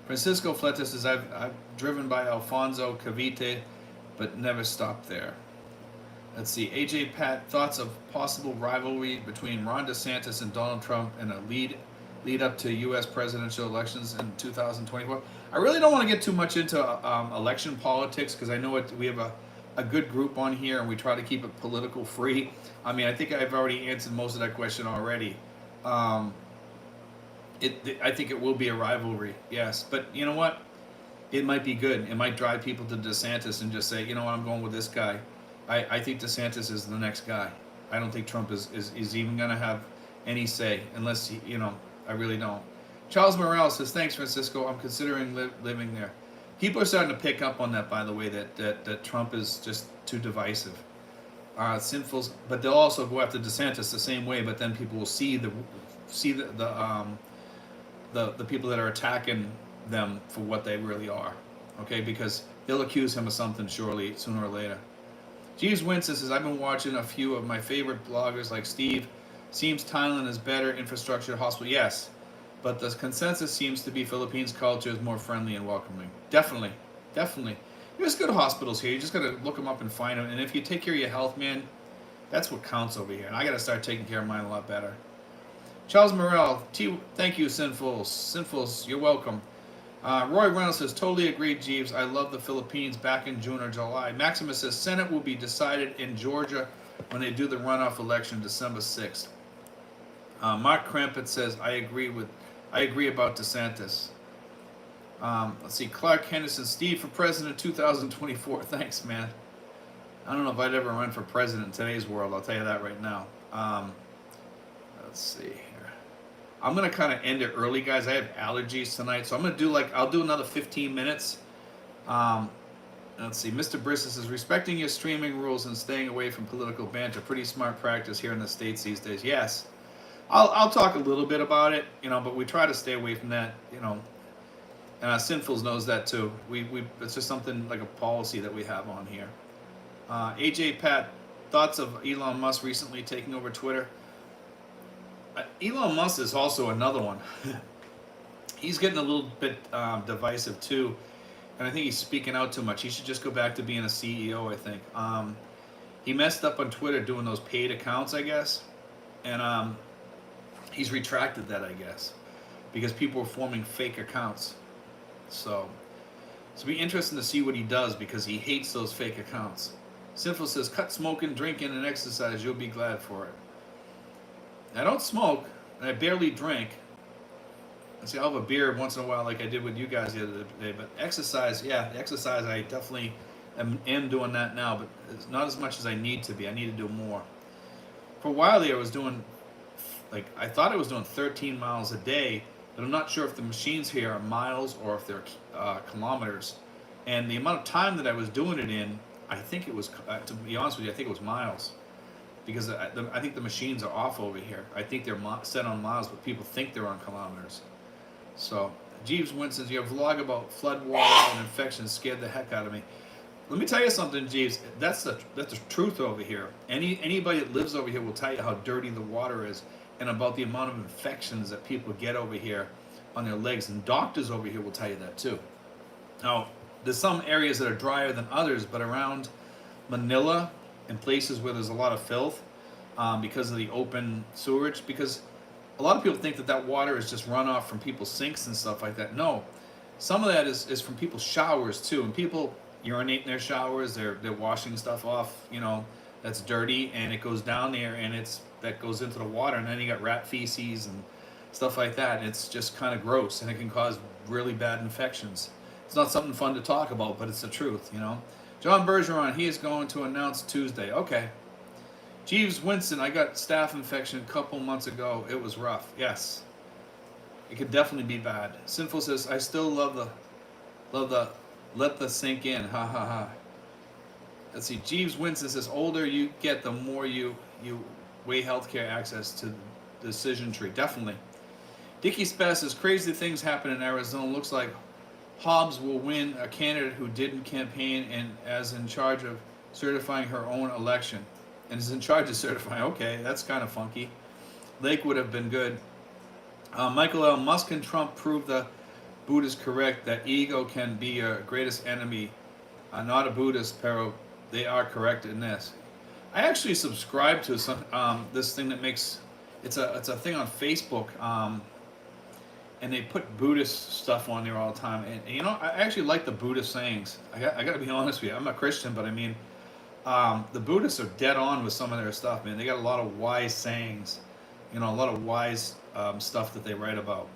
Francisco Fletes says, I've driven by Alfonso Cavite, but never stopped there. Let's see. AJ Pat, thoughts of possible rivalry between Ron DeSantis and Donald Trump in a lead up to U.S. presidential elections in 2024. I really don't want to get too much into election politics, because I know we have a good group on here, and we try to keep it political free. I mean, I think I've already answered most of that question already. I think it will be a rivalry, yes. But you know what? it might be good. It might drive people to DeSantis and just say, you know what, I'm going with this guy. I think DeSantis is the next guy. I don't think Trump is even going to have any say unless, I really don't. Charles Morales says, thanks, Francisco. I'm considering living there. People are starting to pick up on that, by the way, that Trump is just too divisive. Sinful, but they'll also go after DeSantis the same way, but then people will see the people that are attacking them for what they really are, okay? Because they'll accuse him of something surely sooner or later. Jeeves Winston says, I've been watching a few of my favorite bloggers like Steve. Seems Thailand is better infrastructure hospital. Yes, but the consensus seems to be Philippines culture is more friendly and welcoming. Definitely. There's good hospitals here. You just got to look them up and find them. And if you take care of your health, man, that's what counts over here. And I got to start taking care of mine a lot better. Charles Morel, thank you, Sinfuls, you're welcome. Roy Reynolds says, totally agreed, Jeeves. I love the Philippines back in June or July. Maximus says, Senate will be decided in Georgia when they do the runoff election December 6th. Mark Crampett says, I agree about DeSantis. Let's see, Clark Henderson, Steve for president 2024. Thanks, man. I don't know if I'd ever run for president in today's world. I'll tell you that right now. Let's see here. I'm going to kind of end it early, guys. I have allergies tonight, so I'm going to do I'll do another 15 minutes. Let's see. Mr. Brissa says, respecting your streaming rules and staying away from political banter. Pretty smart practice here in the States these days. Yes. I'll talk a little bit about it, but we try to stay away from that, and Sinfuls knows that too. It's just something like a policy that we have on here. AJ Pat, thoughts of Elon Musk recently taking over Twitter? Elon Musk is also another one. He's getting a little bit divisive too, and I think he's speaking out too much. He should just go back to being a CEO, I think. He messed up on Twitter doing those paid accounts, I guess, and he's retracted that, I guess, because people were forming fake accounts. So it'll be interesting to see what he does, because he hates those fake accounts. Sinful says, cut smoking, drinking, and exercise. You'll be glad for it. I don't smoke, and I barely drink. I see, I'll have a beer once in a while like I did with you guys the other day. But exercise, exercise, I definitely am doing that now, but it's not as much as I need to be. I need to do more. For a while there, I was doing, I thought I was doing 13 miles a day, but I'm not sure if the machines here are miles or if they're kilometers. And the amount of time that I was doing it in, I think it was, to be honest with you, I think it was miles. Because I think the machines are off over here. I think they're set on miles, but people think they're on kilometers. So, Jeeves Winston, your vlog about flood water and infections scared the heck out of me. Let me tell you something, Jeeves. That's the truth over here. Anybody that lives over here will tell you how dirty the water is, and about the amount of infections that people get over here on their legs. And doctors over here will tell you that too. Now, there's some areas that are drier than others, but around Manila, in places where there's a lot of filth, because of the open sewerage, because a lot of people think that water is just runoff from people's sinks and stuff like that. No, some of that is from people's showers too, and people urinate in their showers. They're washing stuff off, that's dirty, and it goes down there, and that goes into the water, and then you got rat feces and stuff like that. And it's just kind of gross, and it can cause really bad infections. It's not something fun to talk about, but it's the truth, John Bergeron, he is going to announce Tuesday. Okay. Jeeves Winston, I got staph infection a couple months ago. It was rough. Yes. It could definitely be bad. Sinful says, I still love the let the sink in. Ha ha ha. Let's see. Jeeves Winston says, older you get, the more you weigh healthcare access to the decision tree. Definitely. Dickie Spaz says, crazy things happen in Arizona. Looks like Hobbs will win, a candidate who didn't campaign and as in charge of certifying her own election. And is in charge of certifying. Okay, that's kind of funky. Lake would have been good. Michael L. Musk and Trump prove the Buddhist correct, that ego can be your greatest enemy. Not a Buddhist, pero they are correct in this. I actually subscribe to some this thing that makes, it's a thing on Facebook, and they put Buddhist stuff on there all the time. And I actually like the Buddhist sayings. I got to be honest with you. I'm a Christian, but I mean, the Buddhists are dead on with some of their stuff, man. They got a lot of wise sayings, a lot of wise stuff that they write about.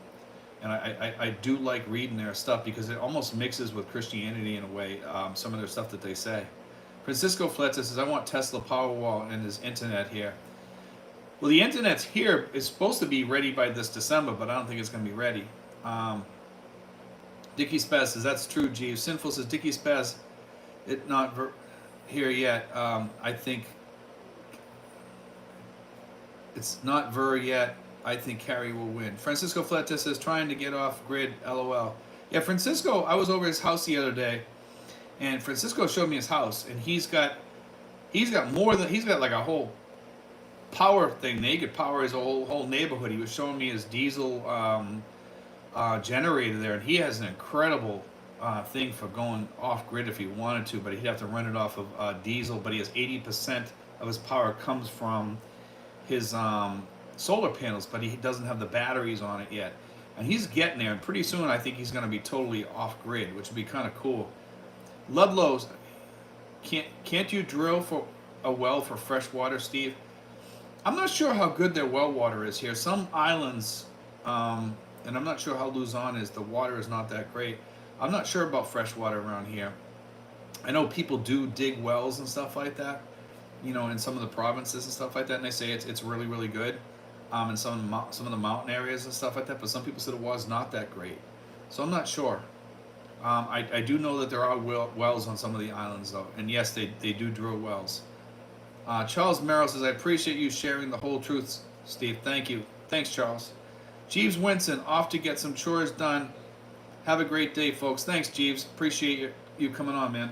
and I do like reading their stuff because it almost mixes with Christianity in a way. Some of their stuff that they say. Francisco Fleta says, "I want Tesla Powerwall and his internet here." Well, the internet's here. It's supposed to be ready by this December, but I don't think it's going to be ready. Dickie Spaz says, "That's true, Jeeves." Sinful says, "Dickie Spaz, it not here yet. I think it's not yet. I think Carrie will win." Francisco Fleta says, "Trying to get off grid, LOL." Yeah, Francisco, I was over his house the other day, and Francisco showed me his house, and he's got like a whole power thing. They could power his whole neighborhood. He was showing me his diesel generator there, and he has an incredible thing for going off grid if he wanted to, but he'd have to run it off of diesel. But he has 80% of his power comes from his solar panels, but he doesn't have the batteries on it yet. And he's getting there, and pretty soon I think he's going to be totally off grid, which would be kind of cool. Ludlow's, can't you drill for a well for fresh water, Steve? I'm not sure how good their well water is here. Some islands, and I'm not sure how Luzon is, the water is not that great. I'm not sure about fresh water around here. I know people do dig wells and stuff like that, in some of the provinces and stuff like that, and they say it's really, really good. In some of the mountain areas and stuff like that, but some people said it was not that great. So I'm not sure. I do know that there are wells on some of the islands, though, and yes, they do drill wells. Charles Merrill says, "I appreciate you sharing the whole truth, Steve. Thank you." Thanks, Charles. Jeeves Winson, off to get some chores done. Have a great day, folks. Thanks, Jeeves. Appreciate you coming on, man.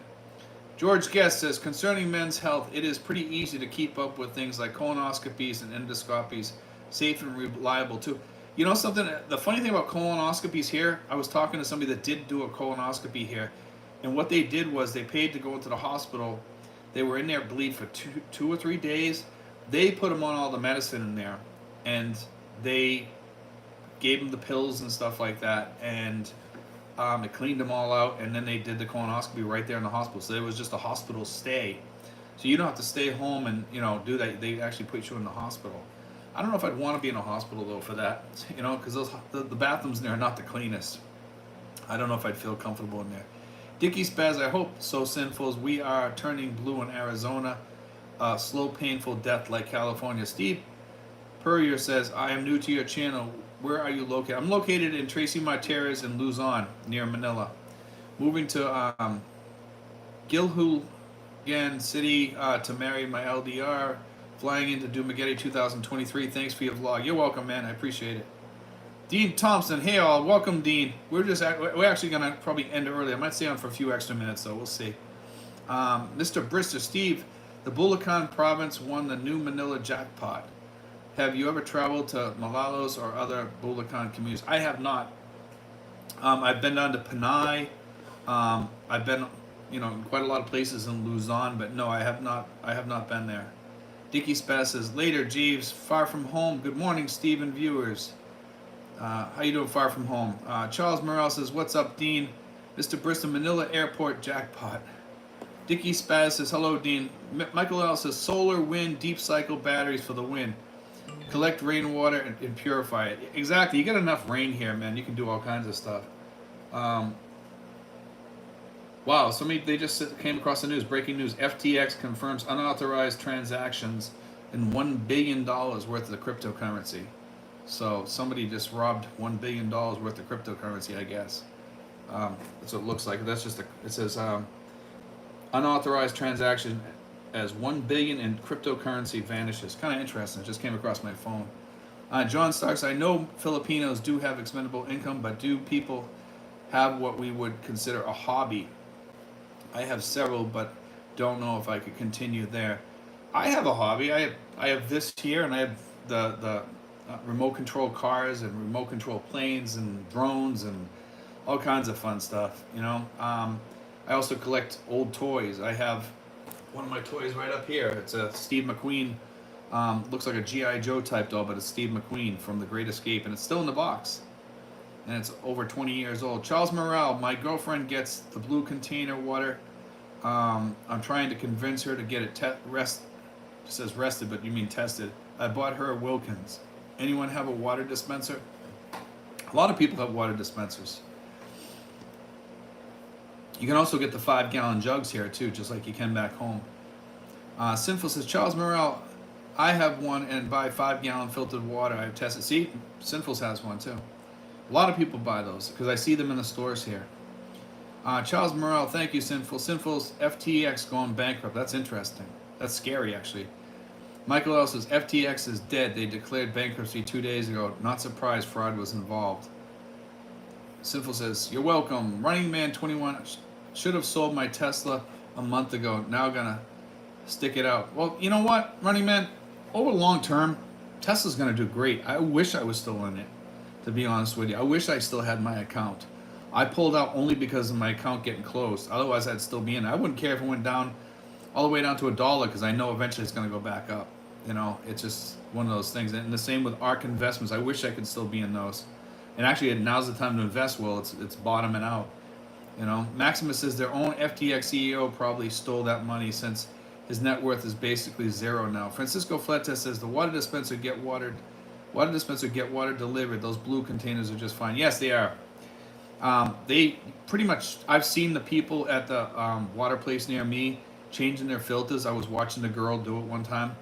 George Guest says, "Concerning men's health, it is pretty easy to keep up with things like colonoscopies and endoscopies, safe and reliable too." You know something? The funny thing about colonoscopies here, I was talking to somebody that did do a colonoscopy here, and what they did was they paid to go into the hospital. They were in there bleed for two or 3 days. They put them on all the medicine in there, and they gave them the pills and stuff like that, and it cleaned them all out, and then they did the colonoscopy right there in the hospital. So it was just a hospital stay. So you don't have to stay home and do that. They actually put you in the hospital. I don't know if I'd want to be in a hospital though for that, because the bathrooms in there are not the cleanest. I don't know if I'd feel comfortable in there. Dickie Spaz, "I hope so sinful as we are turning blue in Arizona. Slow, painful death like California." Steve Purrier says, "I am new to your channel. Where are you located?" I'm located in Tracy Martinez in Luzon, near Manila. Moving to Gilhuligan City to marry my LDR. Flying into Dumaguete 2023. Thanks for your vlog. You're welcome, man. I appreciate it. Dean Thompson, hey all, welcome, Dean. We're actually gonna probably end early. I might stay on for a few extra minutes, though. We'll see. Mr. Brister, Steve, the Bulacan province won the new Manila jackpot. Have you ever traveled to Malolos or other Bulacan communities? I have not. I've been down to Panay. I've been, in quite a lot of places in Luzon, but no, I have not been there. Dickie Spaz says, "Later, Jeeves, far from home. Good morning, Steve and viewers." How you doing, far from home? Charles Morrell says, "What's up, Dean? Mr. Bristol, Manila Airport jackpot." Dickie Spaz says, "Hello, Dean." Michael L says, "Solar, wind, deep cycle batteries for the win. Collect rainwater and purify it." Exactly. You get enough rain here, man. You can do all kinds of stuff. Wow, they just came across the news. Breaking news. FTX confirms unauthorized transactions in $1 billion worth of the cryptocurrency. So somebody just robbed $1 billion worth of cryptocurrency, I guess. That's what it looks like. It says unauthorized transaction as $1 billion in cryptocurrency vanishes. Kind of interesting. It just came across my phone. John Starks, "I know Filipinos do have expendable income, but do people have what we would consider a hobby? I have several, but don't know if I could continue there." I have a hobby. I have this here, and I have the remote control cars and remote control planes and drones and all kinds of fun stuff. I also collect old toys. I have one of my toys right up here. It's a Steve McQueen. Looks like a G.I. Joe type doll, but it's Steve McQueen from The Great Escape, and it's still in the box. And it's over 20 years old. Charles Morrell, "My girlfriend gets the blue container water. I'm trying to convince her to get it it says rested, but you mean tested. I bought her a Wilkins. Anyone have a water dispenser?" A lot of people have water dispensers. You can also get the 5-gallon jugs here too, just like you can back home. Sinful says, Charles Morrell, I have one and buy 5-gallon filtered water. I've tested. See, Sinful has one too. A lot of people buy those because I see them in the stores here. Charles Morrell, thank you, Sinful. Sinful's FTX going bankrupt. That's interesting. That's scary, actually. Michael L says, FTX is dead. They declared bankruptcy 2 days ago. Not surprised fraud was involved. Sinful says, you're welcome. Running Man 21 should have sold my Tesla a month ago. Now gonna stick it out. Well, you know what, Running Man? Over long term, Tesla's gonna do great. I wish I was still in it, to be honest with you. I wish I still had my account. I pulled out only because of my account getting closed. Otherwise, I'd still be in it. I wouldn't care if it went down all the way down to $1 because I know eventually it's going to go back up. You know, it's just one of those things. And the same with ARK investments. I wish I could still be in those. And actually, now's the time to invest. Well, it's bottoming out. You know, Maximus says their own FTX CEO probably stole that money since his net worth is basically zero now. Francisco Fletes says the water dispenser get water delivered. Those blue containers are just fine. Yes, they are. They pretty much, I've seen the people at the water place near me changing their filters. I was watching the girl do it one time,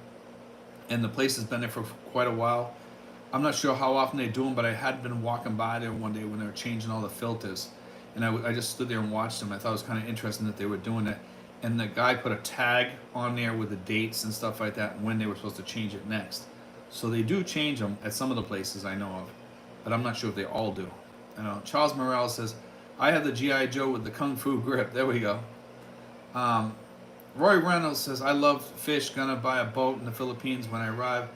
and the place has been there for quite a while. I'm not sure how often they do them, but I had been walking by there one day when they were changing all the filters, and I just stood there and watched them. I thought it was kind of interesting that they were doing it, and the guy put a tag on there with the dates and stuff like that and when they were supposed to change it next. So they do change them at some of the places I know of, but I'm not sure if they all do. Charles Morales says, I have the G.I. Joe with the Kung Fu grip. There we go. Roy Reynolds says, I love fish. Gonna buy a boat in the Philippines when I arrive.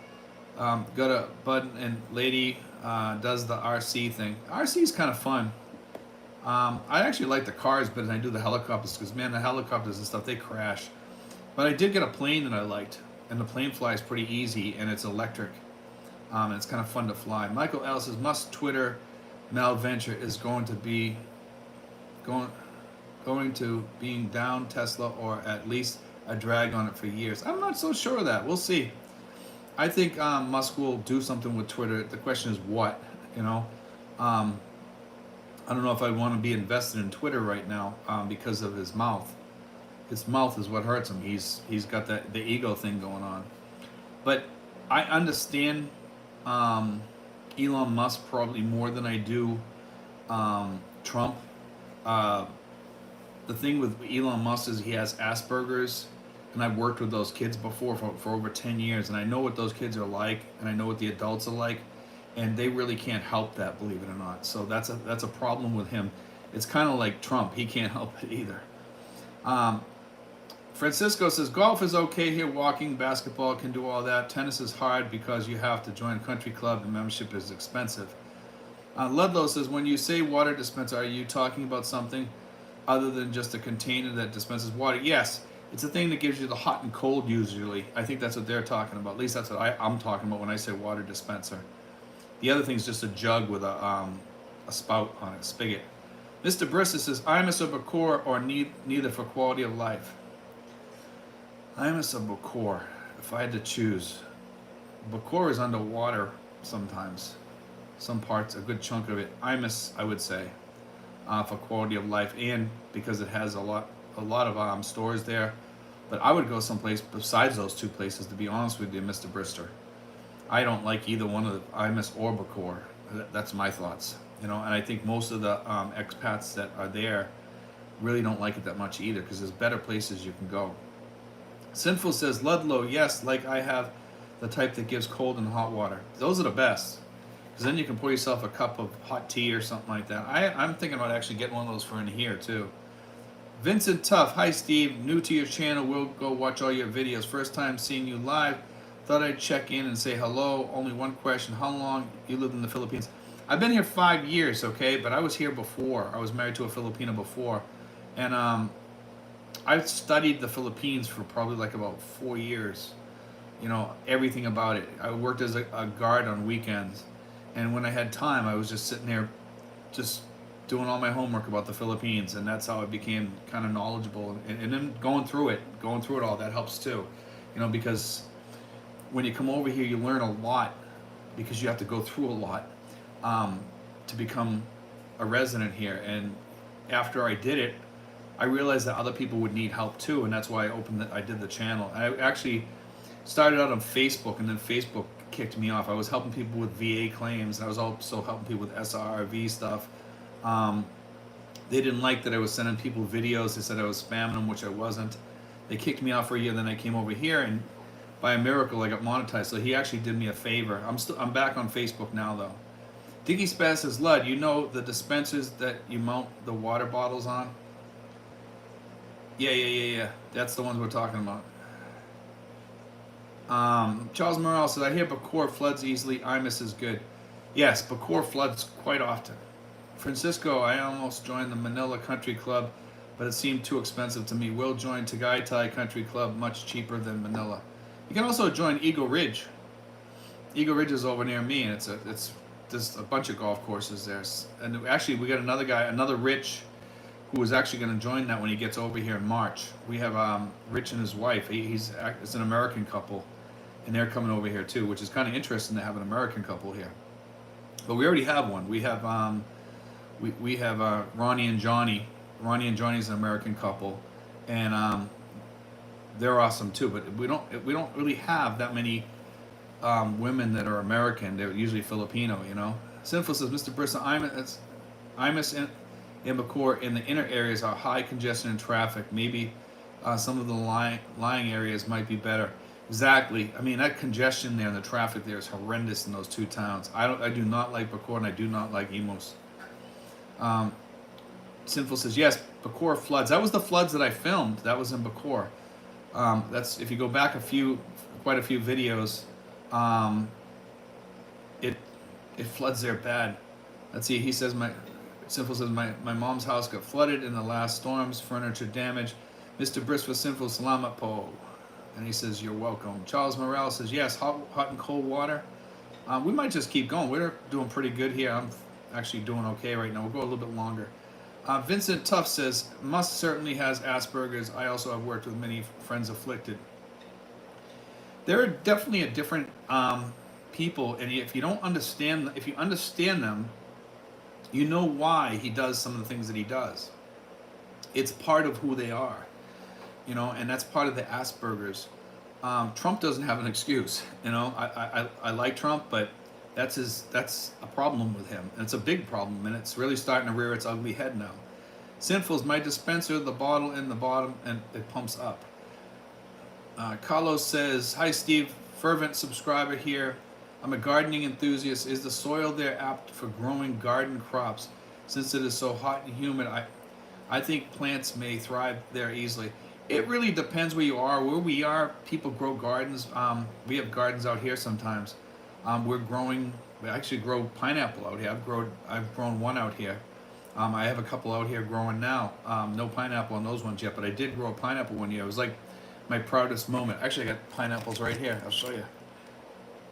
Got a bud and lady does the RC thing. RC is kind of fun. I actually like the cars better than I do the helicopters because, man, the helicopters and stuff, they crash. But I did get a plane that I liked. And the plane flies pretty easy and it's electric. And it's kind of fun to fly. Michael L. says, must Twitter malventure is going to being down Tesla or at least a drag on it for years. I'm not so sure of that. We'll see. I think Musk will do something with Twitter. The question is what, I don't know if I want to be invested in Twitter right now because of his mouth. His mouth is what hurts him. He's got the ego thing going on. But I understand Elon Musk probably more than I do Trump. The thing with Elon Musk is he has Asperger's, and I've worked with those kids before for over 10 years, and I know what those kids are like, and I know what the adults are like, and they really can't help that, believe it or not. So that's a problem with him. It's kind of like Trump. He can't help it either. Francisco says, golf is okay here, walking, basketball can do all that. Tennis is hard because you have to join a country club and membership is expensive. Ludlow says, when you say water dispenser, are you talking about something other than just a container that dispenses water? Yes, it's a thing that gives you the hot and cold usually. I think that's what they're talking about. At least that's what I'm talking about when I say water dispenser. The other thing is just a jug with a spout on it, spigot. Mr. Brissa says, Imus or Bakor or neither for quality of life. Imus or Bakor, if I had to choose. Bakor is underwater sometimes. Some parts, a good chunk of it. Imus, I would say, for quality of life, and because it has a lot of stores there. But I would go someplace besides those two places, to be honest with you, Mr. Brister. I don't like either one of the Imus or Bakor. That's my thoughts. And I think most of the expats that are there really don't like it that much either, because there's better places you can go. Sinful says, Ludlow, yes, like I have the type that gives cold and hot water. Those are the best, because then you can pour yourself a cup of hot tea or something like that. I'm thinking about actually getting one of those for in here too. Vincent Tuff, hi Steve, new to your channel, we'll go watch all your videos. First time seeing you live, thought I'd check in and say hello. Only one question, how long you lived in the Philippines? I've been here 5 years, okay, but I was here before. I was married to a Filipina before, and I've studied the Philippines for probably like about 4 years. Everything about it. I worked as a guard on weekends, and when I had time, I was just sitting there, just doing all my homework about the Philippines, and that's how I became kind of knowledgeable. And then going through it all, that helps too, because when you come over here, you learn a lot because you have to go through a lot. to become a resident here. And after I did it, I realized that other people would need help too, and that's why I did the channel. And I actually started out on Facebook, and then Facebook kicked me off. I was helping people with VA claims, and I was also helping people with SRV stuff. They didn't like that I was sending people videos. They said I was spamming them, which I wasn't. They kicked me off for a year. Then I came over here, and by a miracle, I got monetized. So he actually did me a favor. I'm back on Facebook now, though. Diggy Spaz says, Lud, you know the dispensers that you mount the water bottles on? Yeah. That's the ones we're talking about. Charles Morale says, I hear Bacoor floods easily. Imus is good. Yes, Bacoor floods quite often. Francisco, I almost joined the Manila Country Club, but it seemed too expensive to me. Will join Tagaytay Country Club, much cheaper than Manila. You can also join Eagle Ridge. Eagle Ridge is over near me, and it's there's a bunch of golf courses there. And actually, we got another Rich, who is actually going to join that when he gets over here in March. We have Rich and his wife. It's an American couple, and they're coming over here too, which is kind of interesting to have an American couple here. But we already have one. We have Ronnie and Johnny. Ronnie and Johnny is an American couple, and they're awesome too. But we don't really have that many women that are American. They're usually Filipino, you know. Sinful says, Mr. Bristol, Imus and Bacoor in the inner areas are high congestion and traffic. Maybe some of the lying areas might be better. Exactly. I mean, that congestion there and the traffic there is horrendous in those two towns. I do not like Bacoor, and I do not like Imus. Sinful says, yes, Bacoor floods. That was the floods that I filmed. That was in Bacoor. That's, if you go back quite a few videos, it floods there bad. Let's see, he says, Sinful says, my mom's house got flooded in the last storms, furniture damage. Mr. Brisk was Sinful, salamat po. And he says, you're welcome. Charles Morales says, yes, hot and cold water. We might just keep going. We're doing pretty good here. I'm actually doing okay right now. We'll go a little bit longer. Vincent Tuff says, Musk certainly has Asperger's. I also have worked with many friends afflicted. There are definitely a different people, and if you understand them, you know why he does some of the things that he does. It's part of who they are, you know, and that's part of the Asperger's. Trump doesn't have an excuse, you know. I like Trump, but that's a problem with him, and it's a big problem, and it's really starting to rear its ugly head now. Sinful's my dispenser, the bottle in the bottom, and it pumps up. Carlos says, hi Steve, fervent subscriber here. I'm a gardening enthusiast. Is the soil there apt for growing garden crops? Since it is so hot and humid, I think plants may thrive there easily. It really depends where you are. Where we are, people grow gardens. We have gardens out here sometimes. We actually grow pineapple out here. I've grown one out here. I have a couple out here growing now. No pineapple on those ones yet, but I did grow a pineapple one year. It was like my proudest moment. Actually, I got pineapples right here. I'll show you.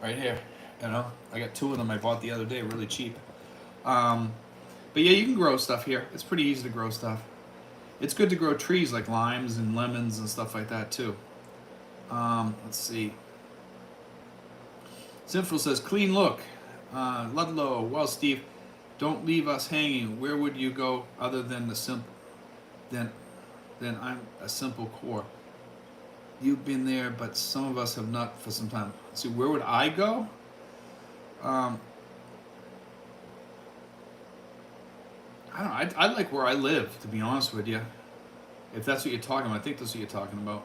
Right here. You know, I got 2 of them I bought the other day, really cheap. But yeah, you can grow stuff here. It's pretty easy to grow stuff. It's good to grow trees like limes and lemons and stuff like that too. Let's see. Sinful says, clean look. Ludlow, well, Steve, don't leave us hanging. Where would you go other than then I'm a simple core. You've been there, but some of us have not for some time. See, where would I go? I don't know. I like where I live, to be honest with you. If that's what you're talking about, I think that's what you're talking about.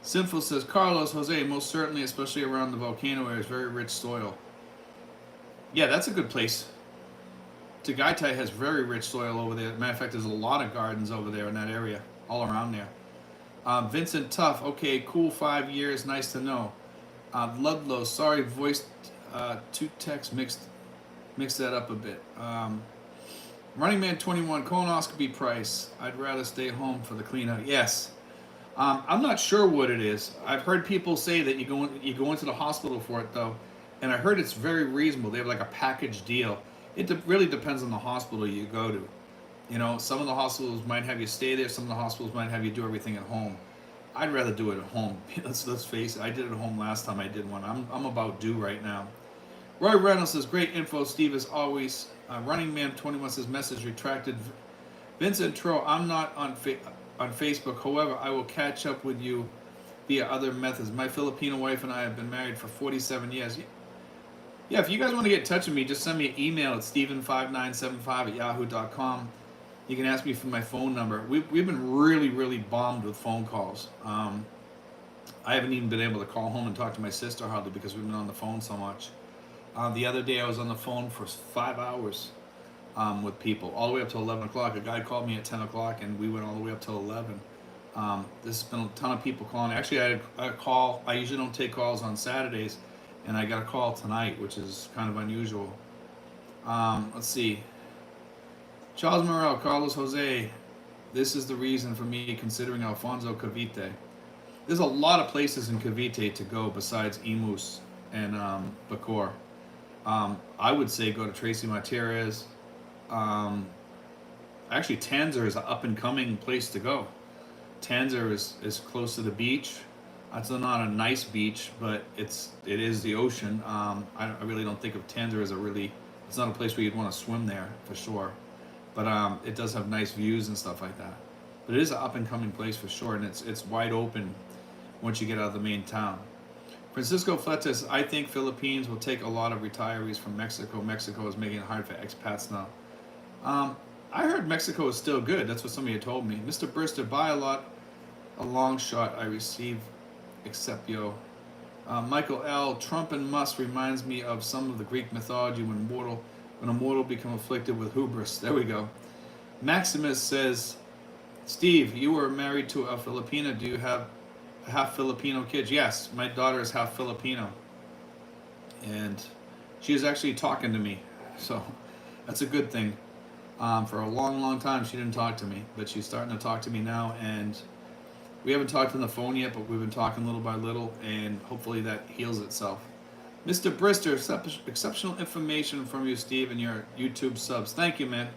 Sinful says, Carlos, Jose, most certainly, especially around the volcano area, is very rich soil. Yeah, that's a good place. Tagaytay has very rich soil over there. Matter of fact, there's a lot of gardens over there in that area, all around there. Vincent Tuff, okay, cool, 5 years, nice to know. Ludlow, sorry, voice to text mixed that up a bit. Running Man 21, colonoscopy price. I'd rather stay home for the clean out. Yes. I'm not sure what it is. I've heard people say that you go into the hospital for it though, and I heard it's very reasonable. They have like a package deal. It really depends on the hospital you go to. You know, some of the hospitals might have you stay there. Some of the hospitals might have you do everything at home. I'd rather do it at home. Let's face it. I did it at home last time I did one. I'm about due right now. Roy Reynolds says, great info, Steve, as always. Running Man 21 says, message retracted. Vincent Tro, I'm not on Facebook. However, I will catch up with you via other methods. My Filipino wife and I have been married for 47 years. Yeah, if you guys want to get in touch with me, just send me an email at steven5975@yahoo.com. You can ask me for my phone number. We've been really, really bombed with phone calls. I haven't even been able to call home and talk to my sister hardly because we've been on the phone so much. The other day I was on the phone for 5 hours with people, all the way up to 11 o'clock. A guy called me at 10 o'clock and we went all the way up till 11. There's been a ton of people calling. Actually, I had a call. I usually don't take calls on Saturdays, and I got a call tonight, which is kind of unusual. Let's see. Charles Morel, Carlos Jose, this is the reason for me considering Alfonso Cavite. There's a lot of places in Cavite to go besides Imus and Bacoor. I would say go to Tracy Martirez. Actually, Tanzer is an up-and-coming place to go. Tanzer is close to the beach. It's not a nice beach, but it is the ocean. I really don't think of Tanzer as it's not a place where you'd want to swim there, for sure. But it does have nice views and stuff like that. But it is an up-and-coming place for sure, and it's wide open once you get out of the main town. Francisco Fletes, I think Philippines will take a lot of retirees from Mexico. Mexico is making it hard for expats now. I heard Mexico is still good. That's what somebody had told me. Mr. Brister, buy a long shot I receive, Excepio. Michael L. Trump and Musk reminds me of some of the Greek mythology when a mortal become afflicted with hubris. There we go. Maximus says, Steve, you were married to a Filipina. Do you have half Filipino kids? Yes, my daughter is half Filipino. And she is actually talking to me. So that's a good thing. For a long, long time, she didn't talk to me. But she's starting to talk to me now. And we haven't talked on the phone yet, but we've been talking little by little. And hopefully that heals itself. Mr. Brister, exceptional information from you, Steve, and your YouTube subs. Thank you, man.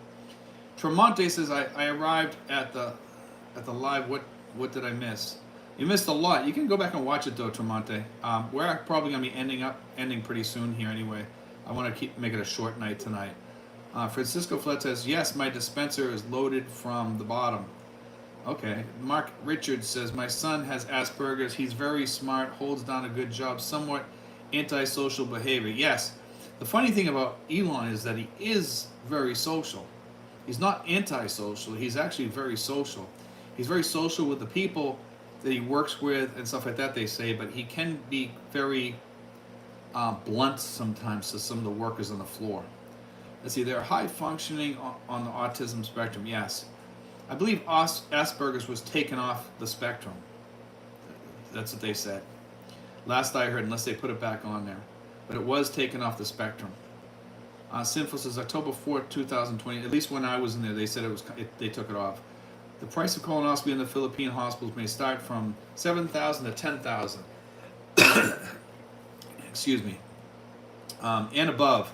Tremonte says, I arrived at the live. What did I miss? You missed a lot. You can go back and watch it though, Tremonte. We're probably gonna be ending pretty soon here anyway. I want to make it a short night tonight. Francisco Flett says, yes, my dispenser is loaded from the bottom. Okay. Mark Richards says, my son has Asperger's. He's very smart, holds down a good job, somewhat antisocial behavior. Yes. The funny thing about Elon is that he is very social. He's not antisocial. He's actually very social. He's very social with the people that he works with and stuff like that, they say, but he can be very blunt sometimes to some of the workers on the floor. Let's see, they're high functioning on the autism spectrum. Yes. I believe Asperger's was taken off the spectrum. That's what they said. Last I heard, unless they put it back on there. But it was taken off the spectrum. Sinful says October 4th, 2020. At least when I was in there, they said they took it off. The price of colonoscopy in the Philippine hospitals may start from $7,000 to $10,000. Excuse me. And above.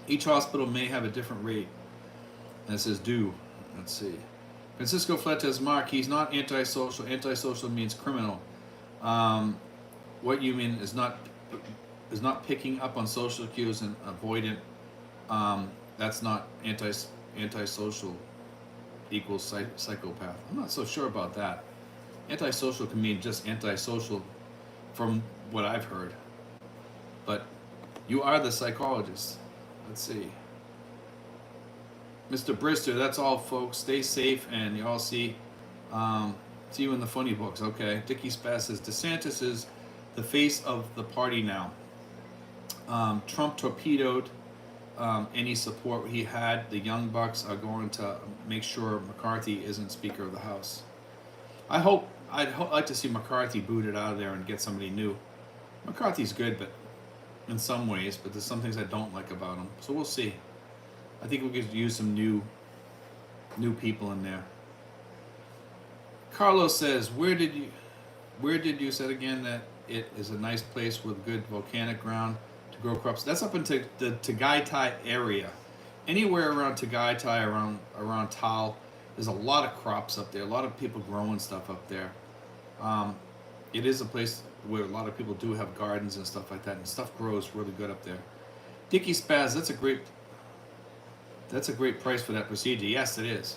Each hospital may have a different rate. And it says due. Let's see. Francisco Fletes, Mark, he's not antisocial. Antisocial means criminal. What you mean is not picking up on social cues and avoidant. That's not antisocial equals psychopath. I'm not so sure about that. Antisocial can mean just antisocial from what I've heard. But you are the psychologist. Let's see. Mr. Brister, that's all, folks. Stay safe, and you all see you in the funny books. Okay. Dickie Spass says DeSantis is the face of the party now. Trump torpedoed any support he had. The Young Bucks are going to make sure McCarthy isn't Speaker of the House. I'd like to see McCarthy booted out of there and get somebody new. McCarthy's good, but in some ways, but there's some things I don't like about him. So we'll see. I think we could use some new people in there. Carlos says, where did you said again that it is a nice place with good volcanic ground to grow crops? That's up into the Tagaytay area. Anywhere around Tagaytay, around Tal, there's a lot of crops up there. A lot of people growing stuff up there. It is a place where a lot of people do have gardens and stuff like that, and stuff grows really good up there. Dickie Spaz, that's a great price for that procedure. Yes, it is.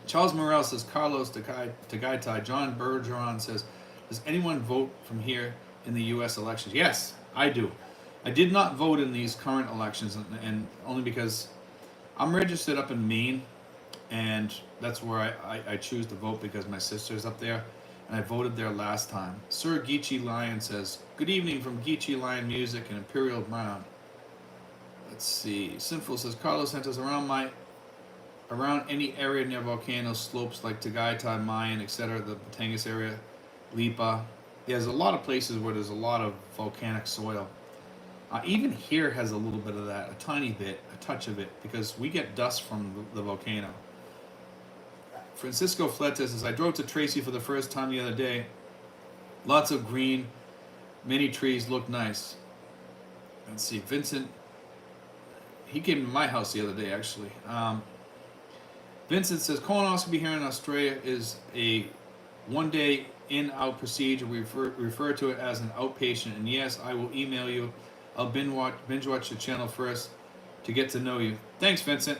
Charles Morel says, Carlos Tagaitai. John Bergeron says, does anyone vote from here in the U.S. elections? Yes, I do. I did not vote in these current elections, and only because I'm registered up in Maine, and that's where I choose to vote because my sister's up there, and I voted there last time. Sir Geechee Lion says, good evening from Geechee Lion Music and Imperial Brown. Let's see. Sinful says, Carlos Santos, around any area near volcanoes, slopes like Tagaytay, Mayan, etc., the Batangas area, Lipa. There's a lot of places where there's a lot of volcanic soil. Even here has a little bit of that, a tiny bit, a touch of it, because we get dust from the volcano. Francisco Fletes says, I drove to Tracy for the first time the other day. Lots of green, many trees, look nice. Let's see, Vincent, he came to my house the other day, actually. Vincent says, colonoscopy here in Australia is a one-day in-out procedure. We refer to it as an outpatient. And yes, I will email you. I'll binge watch the channel first to get to know you. Thanks, Vincent.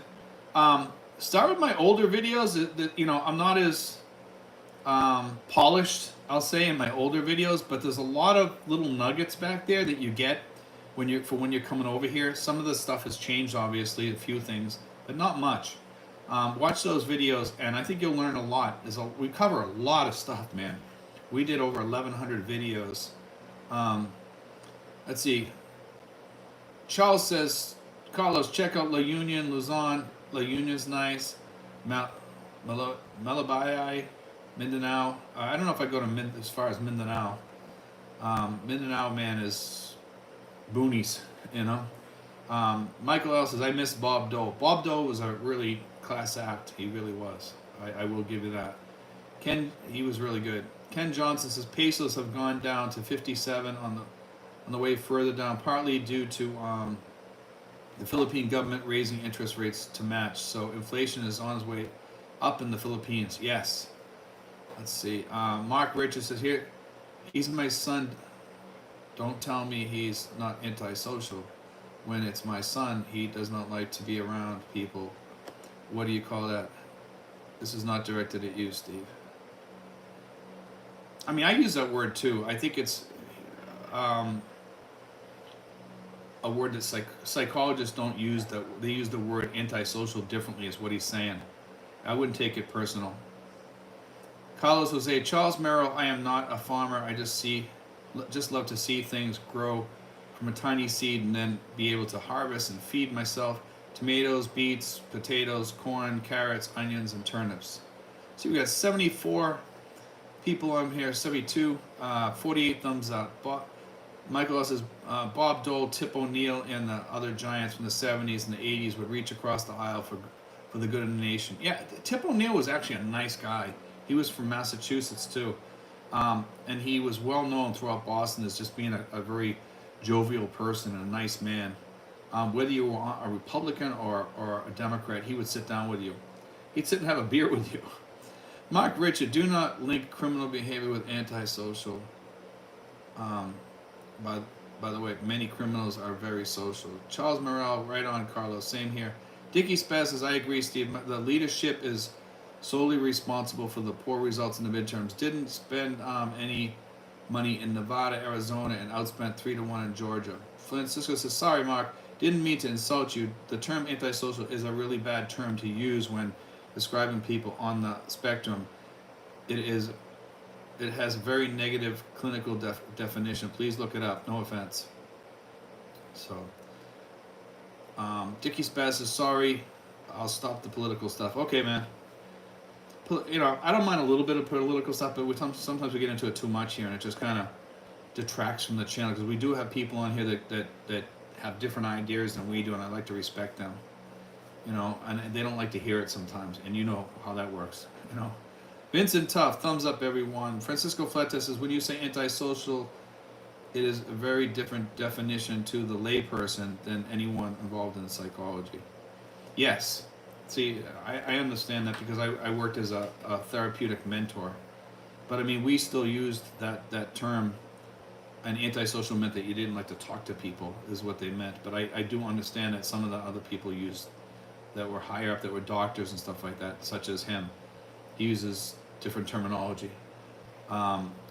Start with my older videos. I'm not as polished, I'll say, in my older videos, but there's a lot of little nuggets back there that you get when you're coming over here. Some of the stuff has changed, obviously, a few things, but not much. Watch those videos, and I think you'll learn a lot. We cover a lot of stuff, man. We did over 1,100 videos. Let's see. Charles says, Carlos, check out La Union, Luzon. La Union's nice. Malabayay, Mindanao. I don't know if I go to as far as Mindanao. Mindanao, man, is boonies, you know. Michael L says, I miss Bob Dole. Bob Dole was a really class act. He really was. I will give you that. Ken, he was really good. Ken Johnson says, pesos have gone down to 57 on the way further down, partly due to the Philippine government raising interest rates to match. So inflation is on its way up in the Philippines. Yes. Let's see. Mark Richards says, here, he's my son. Don't tell me he's not antisocial. When it's my son, he does not like to be around people. What do you call that? This is not directed at you, Steve. I mean, I use that word too. I think it's a word that psychologists don't use. They use the word antisocial differently, is what he's saying. I wouldn't take it personal. Carlos Jose, Charles Merrill, I am not a farmer. I just love to see things grow from a tiny seed and then be able to harvest and feed myself. Tomatoes, beets, potatoes, corn, carrots, onions, and turnips. See, we got 74 people on here, 72, 48 thumbs up. Michael says, Bob Dole, Tip O'Neill, and the other giants from the 70s and the 80s would reach across the aisle for the good of the nation. Yeah, Tip O'Neill was actually a nice guy. He was from Massachusetts, too. And he was well known throughout Boston as just being a very jovial person and a nice man. Whether you were a Republican or a Democrat, he would sit down with you. He'd sit and have a beer with you. Mark Richard, do not link criminal behavior with antisocial. By the way, many criminals are very social. Charles Morel, right on, Carlos. Same here. Dickie Spaz says, I agree, Steve. The leadership is solely responsible for the poor results in the midterms. Didn't spend any money in Nevada, Arizona, and outspent 3-1 in Georgia. Francisco says, sorry, Mark. Didn't mean to insult you. The term antisocial is a really bad term to use when describing people on the spectrum. It has a very negative clinical definition. Please look it up. No offense. So, Dickie Spaz says, sorry, I'll stop the political stuff. Okay, man. I don't mind a little bit of political stuff, but sometimes we get into it too much here, and it just kind of detracts from the channel, because we do have people on here that have different ideas than we do, and I like to respect them. And they don't like to hear it sometimes, and you know how that works, Vincent Tuff, thumbs up, everyone. Francisco Fletes says, when you say antisocial, it is a very different definition to the layperson than anyone involved in psychology. Yes. See, I understand that because I worked as a therapeutic mentor. But I mean, we still used that term. An antisocial meant that you didn't like to talk to people, is what they meant. But I do understand that some of the other people used that were higher up, that were doctors and stuff like that, such as him. He uses different terminology.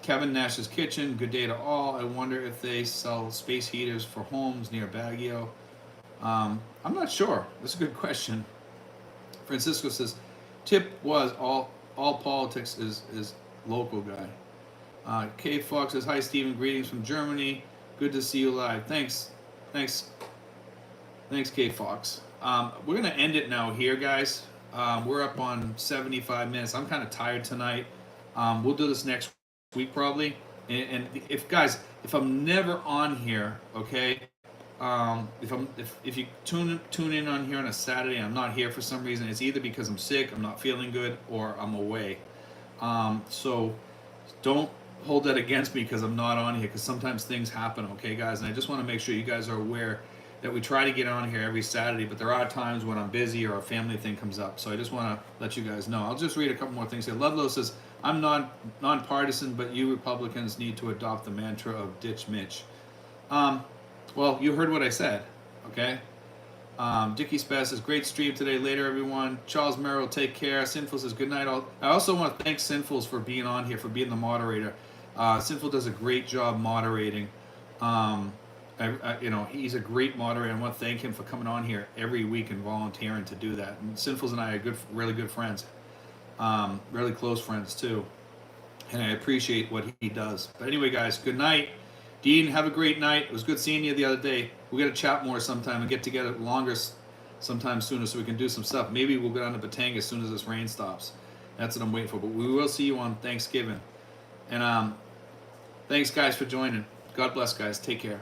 Kevin Nash's Kitchen, good day to all. I wonder if they sell space heaters for homes near Baguio. I'm not sure. That's a good question. Francisco says, tip was all politics is local guy. K Fox says, hi Stephen, greetings from Germany. Good to see you live. Thanks, K Fox. We're gonna end it now here, guys. We're up on 75 minutes. I'm kind of tired tonight. We'll do this next week probably. And if I'm never on here, okay. If you tune in on here on a Saturday and I'm not here for some reason, it's either because I'm sick, I'm not feeling good, or I'm away. So don't hold that against me because I'm not on here, because sometimes things happen, okay guys, and I just want to make sure you guys are aware that we try to get on here every Saturday, but there are times when I'm busy or a family thing comes up, so I just want to let you guys know. I'll just read a couple more things here. Ludlow says, I'm nonpartisan, but you Republicans need to adopt the mantra of ditch Mitch. Well, you heard what I said, okay? Dickie Spaz says, great stream today. Later, everyone. Charles Merrill, take care. Sinful says, good night all. I also want to thank Sinfuls for being on here, for being the moderator. Sinful does a great job moderating. He's a great moderator. I want to thank him for coming on here every week and volunteering to do that. And Sinfuls and I are really good friends, really close friends too. And I appreciate what he does. But anyway, guys, good night. Dean, have a great night. It was good seeing you the other day. We're going to chat more sometime and get together longer sometime sooner so we can do some stuff. Maybe we'll go down to Batanga as soon as this rain stops. That's what I'm waiting for. But we will see you on Thanksgiving. And thanks, guys, for joining. God bless, guys. Take care.